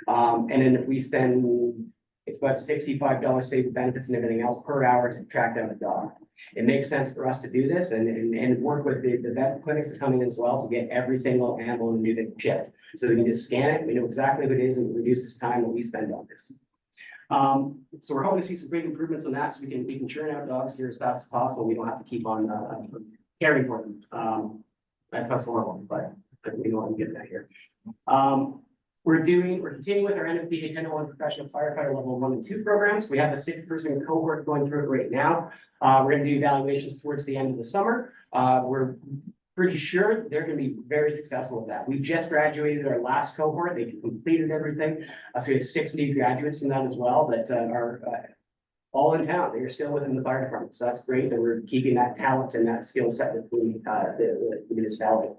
And then if we spend, it's about $65 save the benefits and everything else per hour to track down a dog. It makes sense for us to do this and work with the vet clinics that come in as well to get every single animal in the Inuvik chipped. So we can just scan it, we know exactly what it is, and reduce this time that we spend on this. So we're hoping to see some great improvements on that, so we can churn out dogs here as fast as possible. We don't have to keep on caring for them. That sounds horrible, but we know how to get that here. We're continuing with our NFPA 1001 professional firefighter level 1 and 2 programs. We have a 6-person cohort going through it right now. We're going to do evaluations towards the end of the summer. We're pretty sure they're going to be very successful with that. We just graduated our last cohort. They completed everything. So we have 6 new graduates from that as well that are all in town. They are still within the fire department. So that's great that we're keeping that talent and that skill set within the municipality.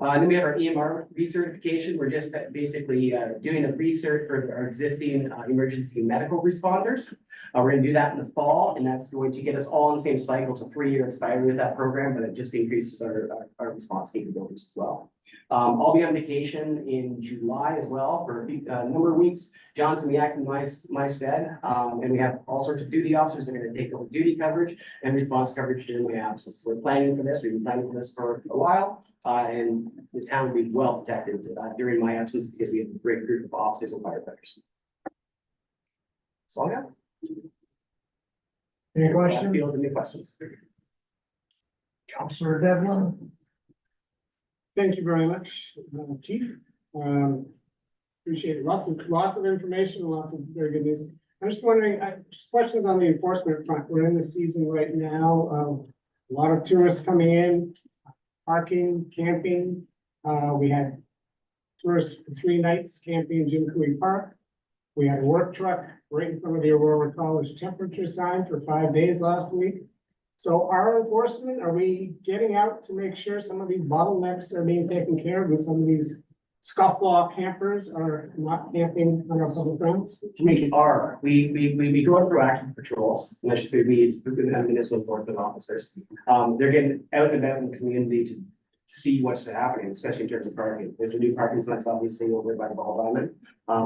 And then we have our EMR recertification. We're just basically doing a recert for our existing emergency medical responders. We're going to do that in the fall, and that's going to get us all in the same cycle. It's a 3-year expiry with that program, but it just increases our response capabilities as well. I'll be on vacation in July as well for a number of weeks. John's going to be acting my stead, and we have all sorts of duty officers that are going to take over duty coverage and response coverage during my absence. So we're planning for this. We've been planning for this for a while. And the town will be well protected during my absence because we have a great group of officers and firefighters. That's all I got. Any questions? Any questions? Councillor Devlin? Thank you very much, Chief. Appreciate it. Lots of information, lots of very good news. I'm just wondering, just questions on the enforcement front. We're in the season right now. A lot of tourists coming in. Parking, camping. We had tourists for 3 nights camping in Jim Couey Park. We had a work truck right in front of the Aurora College temperature sign for 5 days last week. So our enforcement, are we getting out to make sure some of these bottlenecks are being taken care of and some of these scuffball campers are not camping on our public grounds? We are. We go on proactive patrols, and I should say we, it's the municipal enforcement officers. They're getting out and about in the community to see what's happening, especially in terms of parking. There's a new parking sign obviously over by the Ball Diamond.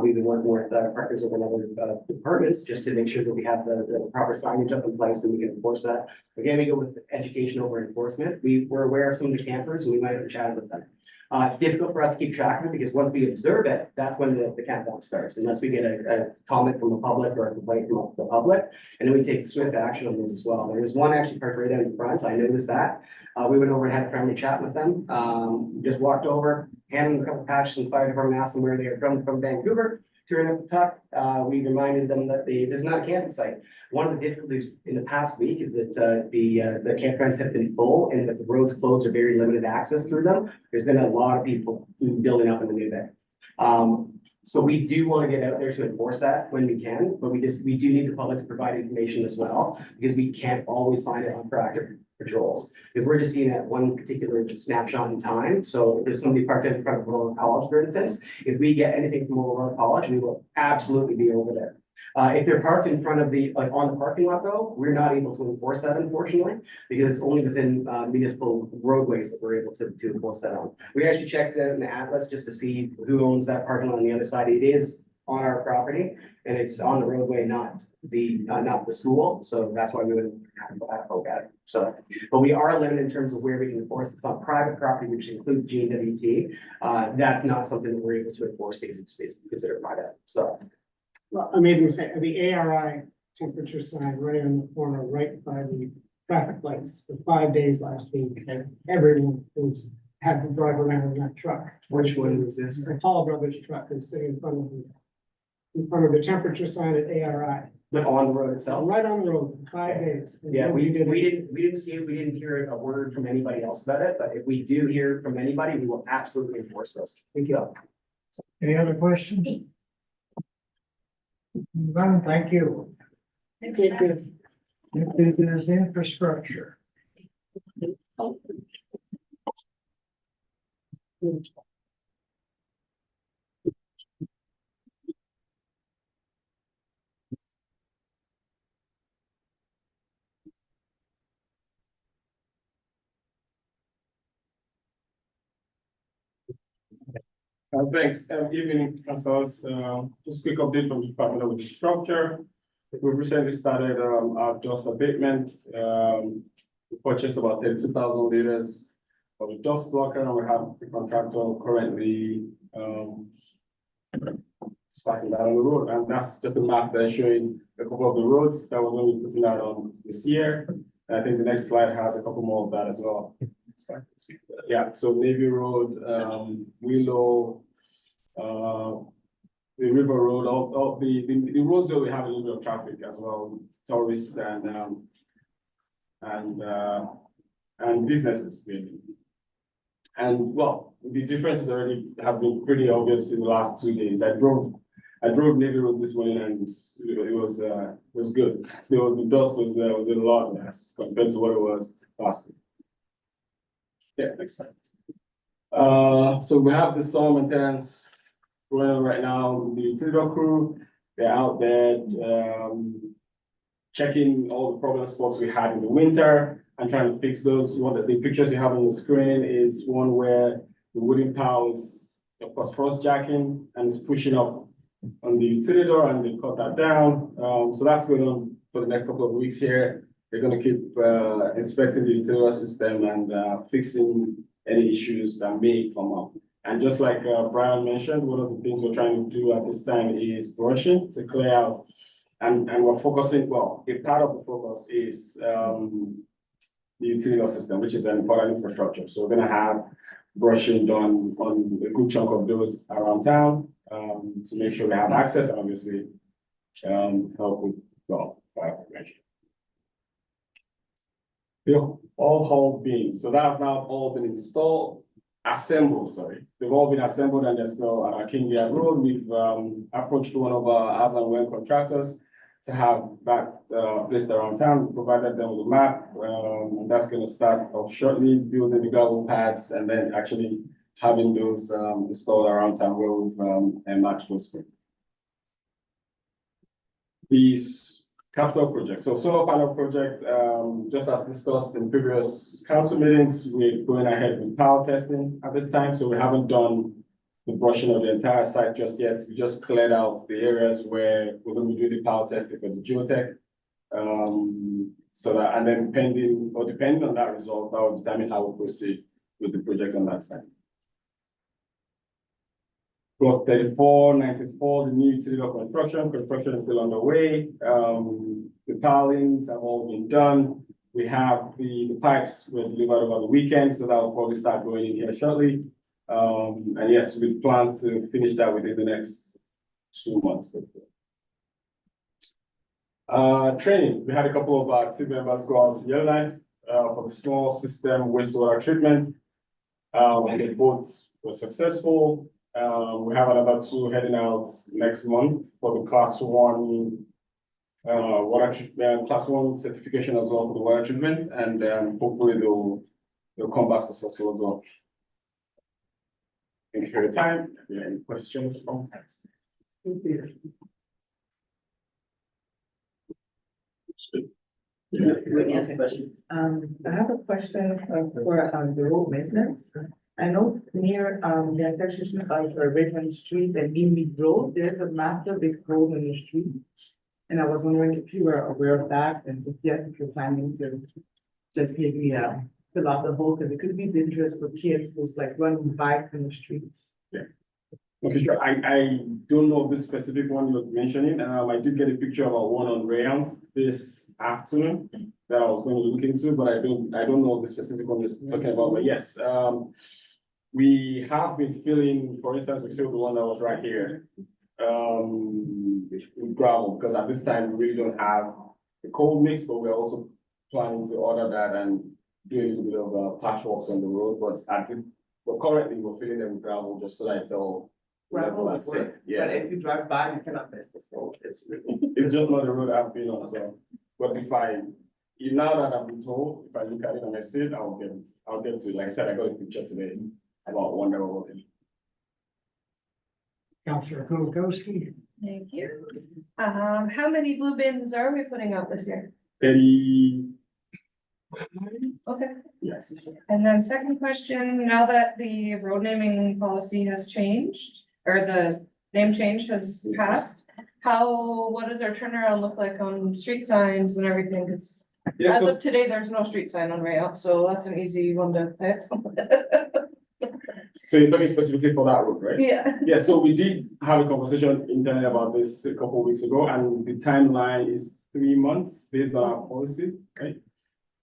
We've been working with partners over in other departments just to make sure that we have the proper signage up in place and we can enforce that. Again, we go with education over enforcement. We're aware of some of the campers and we might have chatted with them. It's difficult for us to keep track of it because once we observe it, that's when the countdown starts. Unless we get a comment from the public or a complaint from the public, and then we take swift action on those as well. There was one actually parked right out in front. I noticed that. We went over and had a friendly chat with them. Just walked over, handed them a couple patches and fire department, asked them where they are from Vancouver. touring up the tuck, we reminded them that there's not a camping site. One of the difficulties in the past week is that, the campgrounds have been full and that the roads closed are very limited access through them. There's been a lot of people building up in the Inuvik. So we do want to get out there to enforce that when we can, but we do need the public to provide information as well, because we can't always find it on proactive patrols. Because we're just seeing that one particular snapshot in time. So if there's somebody parked in front of Aurora College, for instance, if we get anything from Aurora College, we will absolutely be over there. If they're parked in front of on the parking lot though, we're not able to enforce that unfortunately, because it's only within municipal roadways that we're able to enforce that on. We actually checked it out in the atlas just to see who owns that parking lot on the other side. It is on our property and it's on the roadway, not the school. So that's why we wouldn't have to go back over that. So, but we are limited in terms of where we can enforce. It's on private property, which includes GWT. That's not something that we're able to enforce because it's considered private. So. Well, I made a mistake. The ARI temperature sign right on the corner, right by the traffic lights for 5 days last week. And everyone had to drive around in that truck. Which one was this? The Paul Brothers truck is sitting in front of the temperature sign at ARI, Like on the road itself? right on the road, 5 days. And Yeah, we nobody did it. didn't see it. We didn't hear a word from anybody else about it, but if we do hear from anybody, we will absolutely enforce those. Thank you. Any other questions? None, thank you. Thank you. There's infrastructure. Thanks. Evening, councilors. Just quick update from the Department of Infrastructure. We've recently started our dust abatement. We purchased about 32,000 liters of the dust blocker, and we have the contractor currently starting that on the road. And that's just a map that's showing a couple of the roads that we're going to be putting out on this year. And I think the next slide has a couple more of that as well. Yeah, so Navy Road, Willow, the River Road, all the roads where we have a little bit of traffic as well, tourists and businesses really. And well, the difference has been pretty obvious in the last 2 days. I drove Navy Road this morning and it was good. So the dust was a lot less compared to what it was last week. Yeah, next slide. So we have the summer maintenance going on right now. The utility crew, they're out there checking all the problem spots we had in the winter and trying to fix those. The pictures you have on the screen is one where the wooden pile is, of course, frost jacking and it's pushing up on the utility door, and they cut that down. So that's going on for the next couple of weeks here. They're going to keep inspecting the utility system and fixing any issues that may come up. And just like Brian mentioned, one of the things we're trying to do at this time is brushing to clear out. And we're focusing, well, a part of the focus is the utility system, which is an important infrastructure. So we're going to have brushing done on a good chunk of those around town to make sure we have access and obviously help with, well, fire prevention. All haul beams. So that's now all been assembled, sorry. They've all been assembled and they're still at our King Yard Road. We've approached one of our as and when contractors to have that placed around town. We provided them with a map. And that's going to start off shortly, building the gravel pads and then actually having those installed around town where we've matched those. These capital project. So solar panel project, just as discussed in previous council meetings, we're going ahead with power testing at this time. So we haven't done the brushing of the entire site just yet. We just cleared out the areas where we're going to do the power testing for the geotech. So that, and then depending on that result, that will determine how we proceed with the project on that side. Block 3494, the new utility construction is still underway. The pilings have all been done. We have the pipes were delivered over the weekend, so that will probably start going in here shortly. And yes, with plans to finish that within the next 2 months. Training, we had a couple of our team members go out to Yellowknife, for the small system wastewater treatment. They both were successful. We have another 2 heading out next month for the class 1 water treatment, class 1 certification as well for the water treatment, and hopefully they'll come back successful as well. Thank you for your time. Any questions from us? Let me ask a question. I have a question for the road maintenance. I know near the intersection of Redmond Street and Inuvik Road, there's a master big hole in the street. And I was wondering if you were aware of that and if yes, if you're planning to just maybe fill out the hole, because it could be dangerous for kids who's like running bikes in the streets. Okay, sure. I don't know this specific one you're mentioning. I did get a picture of one on Rayons this afternoon that I was going to look into, but I don't know the specific one you're talking about. But yes, we have been filling, for instance, we filled the one that was right here, with gravel, because at this time we really don't have the cold mix, but we're also planning to order that and do a little bit of patchworks on the road. But currently we're filling them with gravel just so that it's all Gravel would that's it. work, Yeah. but if you drive by, you cannot miss this road. It's really. It's just not the road I've been on, so, but now that I've been told, if I look at it and I see it, I'll get to, like I said, I got a picture today about one that we're working. Councillor Kulikowski. Thank you. How many blue bins are we putting out this year? 30, Okay. yes. And then second question, now that the road naming policy has changed, or the name change has passed, what does our turnaround look like on street signs and everything? Because Yeah, as so, of today, there's no street sign on way up, so that's an easy one to fix. so you're talking specifically for that road, right? Yeah. Yeah, so we did have a conversation internally about this a couple of weeks ago, and the timeline is 3 months based on our policies, right?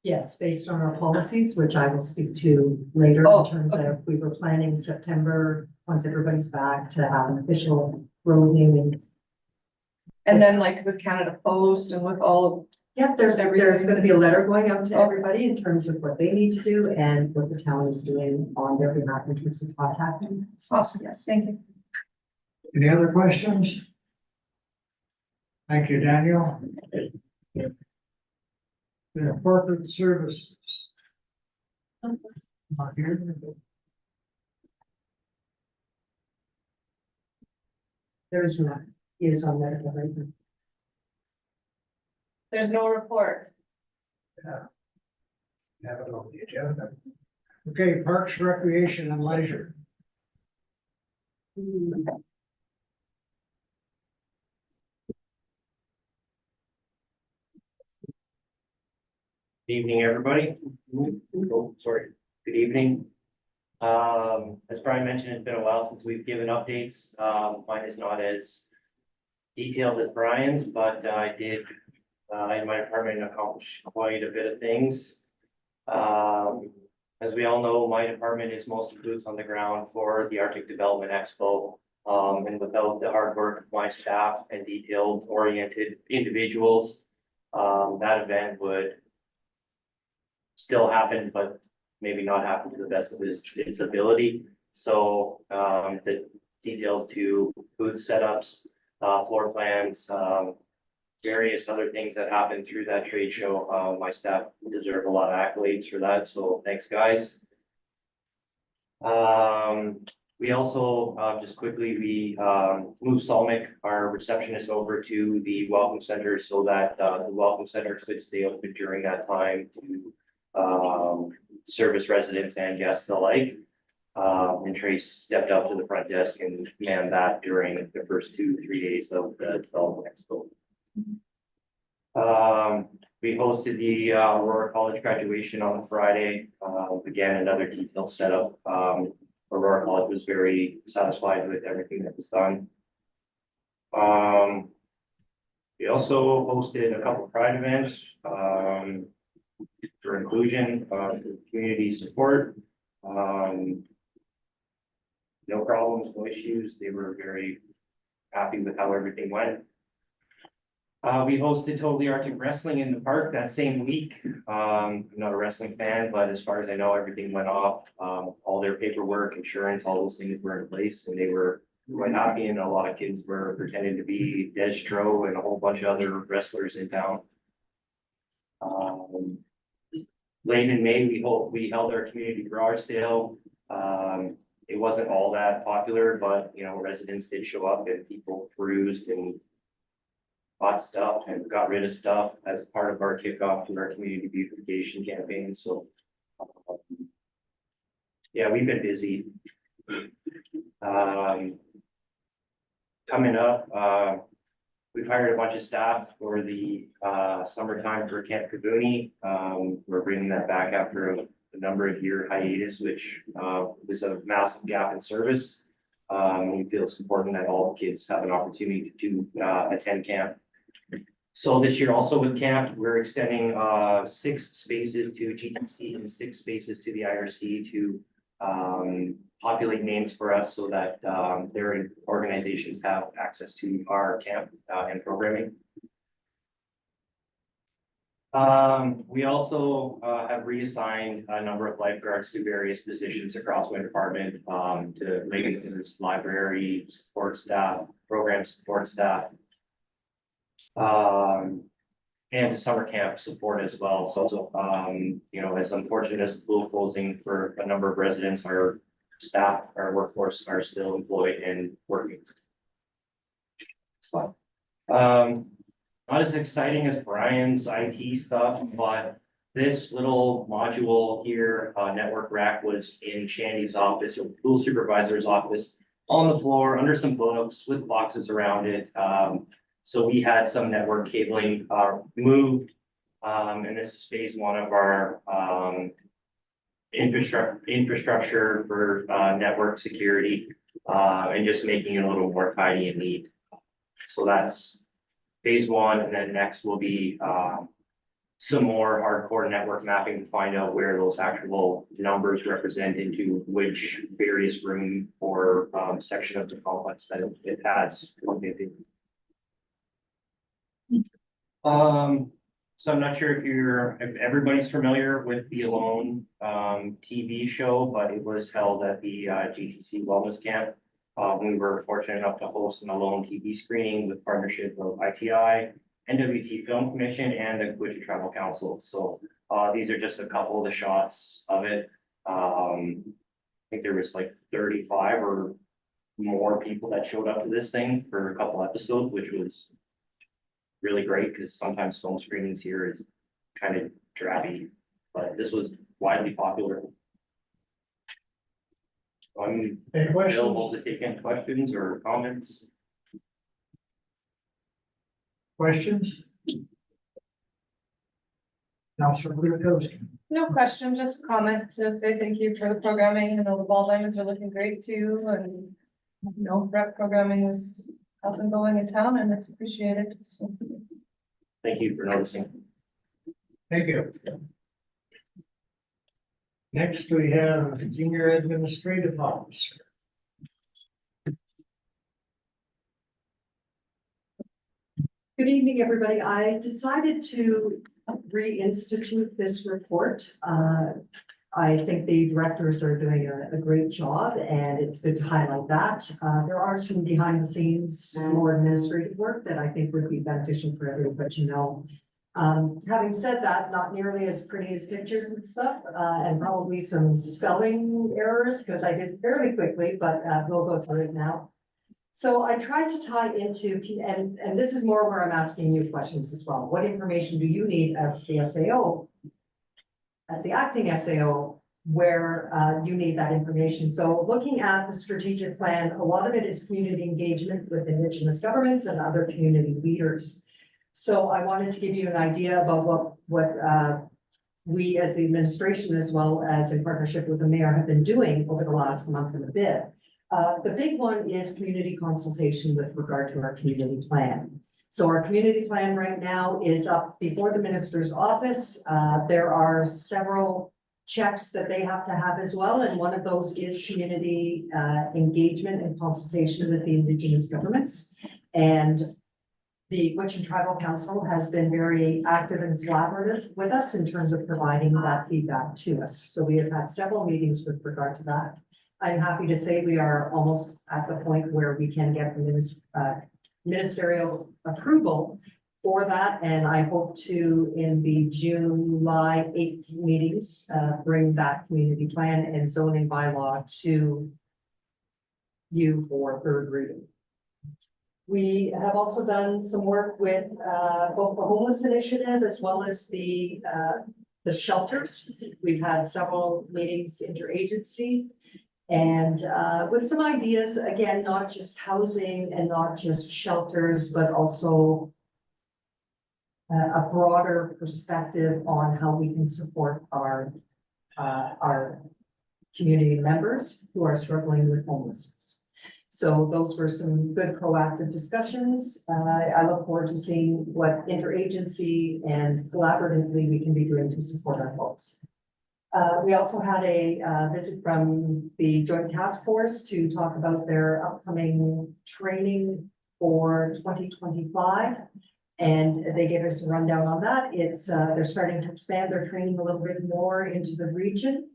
Yes, based on our policies, which I will speak to later Oh, in terms okay. of, we were planning September, once everybody's back, to have an official road naming. And then like with Canada Post and with all, Yep, there's Everything. gonna be a letter going out to Okay. everybody in terms of what they need to do and what the town is doing on their behalf in terms of contacting. awesome, yes, thank you. Any other questions? Thank you, Daniel. The corporate services. Not here. There is not, he is on medical right now. There's no report. Have it on the agenda. Okay, Parks, Recreation and Leisure. Good evening, everybody. Oh, sorry, good evening. As Brian mentioned, it's been a while since we've given updates. Mine is not as detailed as Brian's, but I did, in my department, accomplish quite a bit of things. As we all know, my department is mostly boots on the ground for the Arctic Development Expo. And without the hard work of my staff and detailed oriented individuals, that event would still happen, but maybe not happen to the best of its ability. So the details to booth setups, floor plans, various other things that happened through that trade show. My staff deserve a lot of accolades for that, so thanks, guys. We also, just quickly, we moved Salmic, our receptionist, over to the Welcome Center so that the Welcome Center could stay open during that time to service residents and guests alike. And Trace stepped up to the front desk and manned that during the first 2-3 days of the Development Expo. We hosted the Aurora College graduation on Friday. Again, another detailed setup. Aurora College was very satisfied with everything that was done. We also hosted a couple of pride events for inclusion, community support. No problems, no issues. They were very happy with how everything went. We hosted Totally Arctic Wrestling in the park that same week. I'm not a wrestling fan, but as far as I know, everything went off. All their paperwork, insurance, all those things were in place and they were quite happy, and a lot of kids were pretending to be Destro and a whole bunch of other wrestlers in town. Late in May, we held our community garage sale. It wasn't all that popular, but you know, residents did show up and people perused and bought stuff and got rid of stuff as part of our kickoff to our community beautification campaign. So yeah, we've been busy. Coming up, we've hired a bunch of staff for the summertime for Camp Kabuni. We're bringing that back after a number of year hiatus, which was a massive gap in service. We feel it's important that all kids have an opportunity to attend camp. So this year also with camp, we're extending 6 spaces to GTC and 6 spaces to the IRC to populate names for us so that their organizations have access to our camp and programming. We also have reassigned a number of lifeguards to various positions across my department, to maintenance, library, support staff, program support staff. And to summer camp support as well. So, you know, as unfortunate as the pool closing for a number of residents, our staff, our workforce are still employed and working. So, not as exciting as Brian's IT stuff, but this little module here, network rack, was in Shandy's office or pool supervisor's office on the floor under some books with boxes around it. So we had some network cabling moved, and this is phase 1 of our infrastructure for network security, and just making it a little more tidy and neat. So that's phase 1, and then next will be some more hardcore network mapping to find out where those actual numbers represent into which various room or section of the complex that it has. So I'm not sure if everybody's familiar with the Alone TV show, but it was held at the GTC Wellness Camp. We were fortunate enough to host an Alone TV screening with partnership of ITI, NWT Film Commission, and the Gwich'in Travel Council. So these are just a couple of the shots of it. I think there was like 35 or more people that showed up to this thing for a couple episodes, which was really great because sometimes film screenings here is kind of drabby, but this was widely popular. I'm available to take any questions or comments. Questions? Councilor Lutkowski. No question, just comment to say thank you for the programming. I know the ball diamonds are looking great too, and you know, rec programming is up and going in town and it's appreciated. So. Thank you for noticing. Thank you. Next, we have Senior Administrative Officer. Good evening, everybody. I decided to reinstitute this report. I think the directors are doing a great job, and it's good to highlight that. There are some behind the scenes, more administrative work that I think would be beneficial for everyone to know. Having said that, not nearly as pretty as pictures and stuff, and probably some spelling errors because I did fairly quickly, but we'll go through it now. So I tried to tie into, and this is more where I'm asking you questions as well. What information do you need as the SAO? As the acting SAO, where you need that information. So looking at the strategic plan, a lot of it is community engagement with Indigenous governments and other community leaders. So I wanted to give you an idea about what we as the administration, as well as in partnership with the mayor, have been doing over the last month and a bit. The big one is community consultation with regard to our community plan. So our community plan right now is up before the minister's office. There are several checks that they have to have as well, and one of those is community engagement and consultation with the Indigenous governments. And the Gwich'in Tribal Council has been very active and collaborative with us in terms of providing that feedback to us. So we have had several meetings with regard to that. I'm happy to say we are almost at the point where we can get the ministerial approval for that, and I hope to, in the July 8th meetings, bring that community plan and zoning bylaw to you for third reading. We have also done some work with both the homeless initiative as well as the shelters. We've had several meetings interagency and with some ideas, again, not just housing and not just shelters, but also a broader perspective on how we can support our community members who are struggling with homelessness. So those were some good proactive discussions. I look forward to seeing what interagency and collaboratively we can be doing to support our folks. We also had a visit from the Joint Task Force to talk about their upcoming training for 2025. And they gave us a rundown on that. It's they're starting to expand their training a little bit more into the region.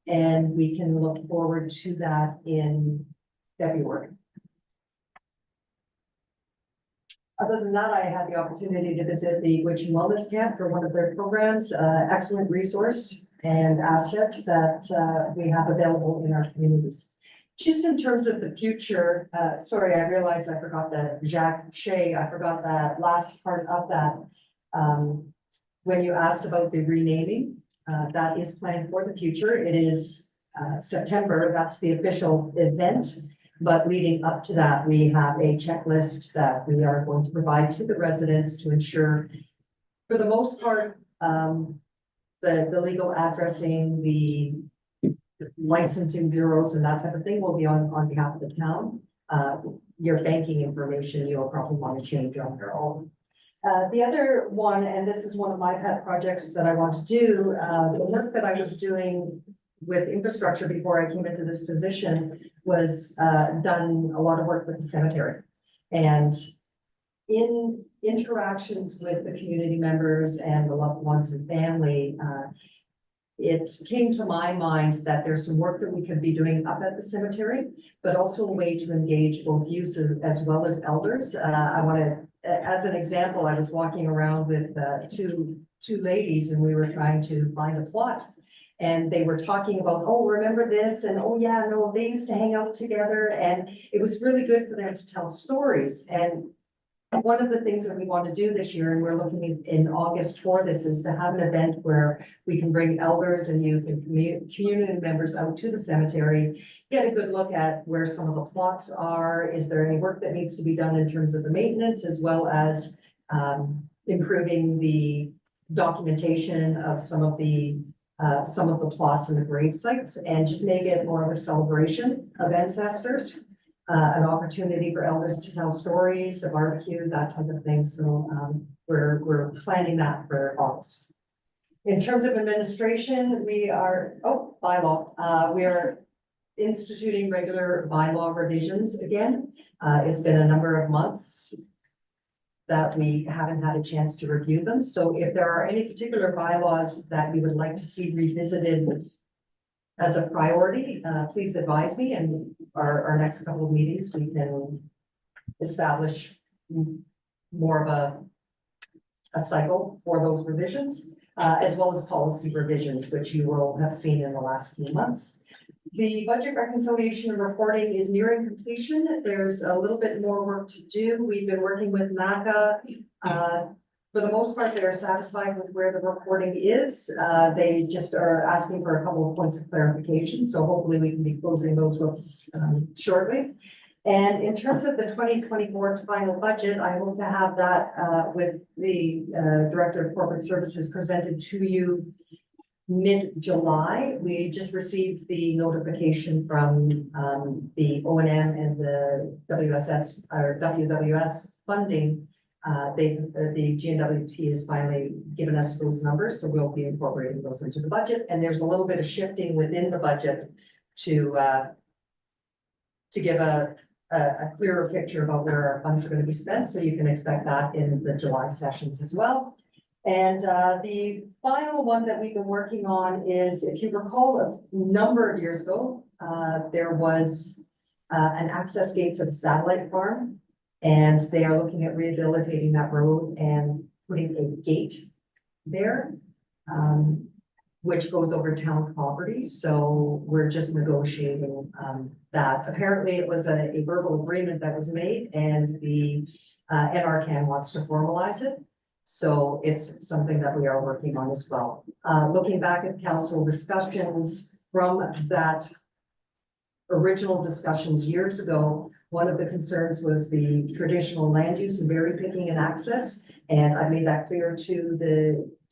And we can look forward to that in February. Other than that, I had the opportunity to visit the Gwich'in Wellness Camp for one of their programs, excellent resource and asset that we have available in our communities. Just in terms of the future, sorry, I realized I forgot that Jacques Shea, I forgot that last part of that. When you asked about the renaming, that is planned for the future. It is September, that's the official event. But leading up to that, we have a checklist that we are going to provide to the residents to ensure, for the most part, the legal addressing, the licensing bureaus and that type of thing will be on behalf of the town. Your banking information, you'll probably want to change on your own. The other one, and this is one of my pet projects that I want to do, the work that I was doing with infrastructure before I came into this position was done a lot of work with the cemetery. And in interactions with the community members and the loved ones and family, it came to my mind that there's some work that we could be doing up at the cemetery, but also a way to engage both youth as well as elders. I want to, as an example, I was walking around with two ladies and we were trying to find a plot. And they were talking about, oh, remember this? And oh yeah, no, they used to hang out together. And it was really good for them to tell stories. And one of the things that we want to do this year, and we're looking in August for this, is to have an event where we can bring elders and youth and community members out to the cemetery, get a good look at where some of the plots are. Is there any work that needs to be done in terms of the maintenance, as well as improving the documentation of some of the plots and the grave sites, and just make it more of a celebration of ancestors. An opportunity for elders to tell stories, a barbecue, that type of thing. So we're planning that for August. In terms of administration, we are, bylaw. We are instituting regular bylaw revisions again. It's been a number of months that we haven't had a chance to review them. So if there are any particular bylaws that you would like to see revisited as a priority, please advise me, and our next couple of meetings, we can establish more of a cycle for those revisions, as well as policy revisions, which you will have seen in the last few months. The budget reconciliation and reporting is nearing completion. There's a little bit more work to do. We've been working with NACA. For the most part, they're satisfied with where the reporting is. They just are asking for a couple of points of clarification. So hopefully we can be closing those books shortly. And in terms of the 2024 final budget, I hope to have that with the Director of Corporate Services presented to you mid-July. We just received the notification from the O&M and the WSS or WWS funding the GNWT has finally given us those numbers, so we'll be incorporating those into the budget. And there's a little bit of shifting within the budget to give a clearer picture about where our funds are going to be spent. So you can expect that in the July sessions as well. And the final one that we've been working on is, if you recall, a number of years ago, there was an access gate to the satellite farm. And they are looking at rehabilitating that road and putting a gate there, which goes over town property. So we're just negotiating that. Apparently it was a verbal agreement that was made, and the NRCan wants to formalize it. So it's something that we are working on as well. Looking back at council discussions from that original discussions years ago, one of the concerns was the traditional land use and berry picking and access. And I made that clear to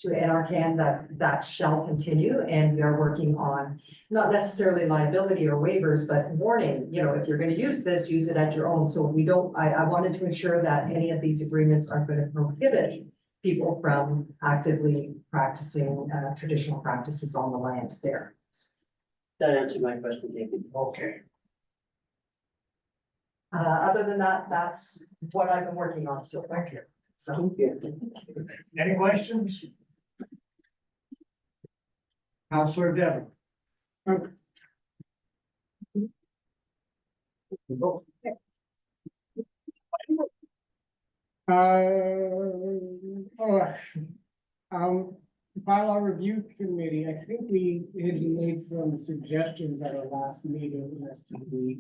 NRCan that shall continue, and we are working on not necessarily liability or waivers, but warning, if you're going to use this, use it at your own. So we don't, I wanted to ensure that any of these agreements aren't going to prohibit people from actively practicing traditional practices on the land there. That answered my question, David. Okay. Other than that, that's what I've been working on, so Thank you. so. Any questions? Counselor Devon. Bylaw review committee, I think we had made some suggestions at our last meeting as to the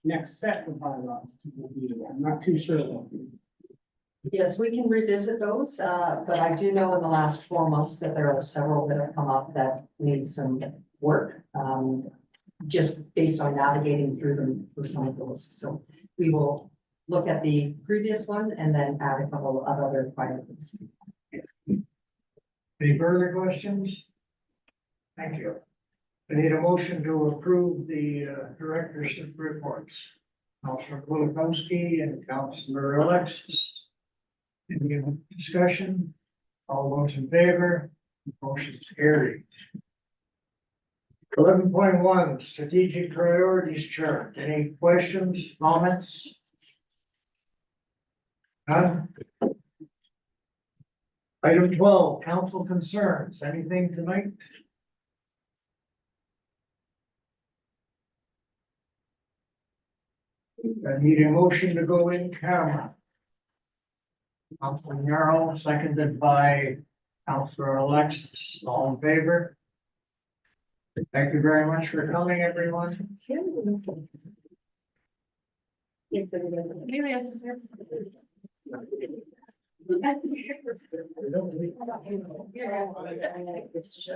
next set of bylaws to review. I'm not too sure. Yes, we can revisit those, but I do know in the last 4 months that there are several that have come up that need some work. Just based on navigating through them for some of those. So we will look at the previous one and then add a couple of other priorities. Any further questions? Thank you. I need a motion to approve the director's reports. Councilor Kulikowski and Councilor Alexis. Any discussion? All those in favor? Motion's carried. 11.1 strategic priorities chart. Any questions, comments? None? Item 12, council concerns. Anything tonight? I need a motion to go in camera. Councilor Yarrow, seconded by Councilor Alexis. All in favor? Thank you very much for coming, everyone. Maybe I just have It's just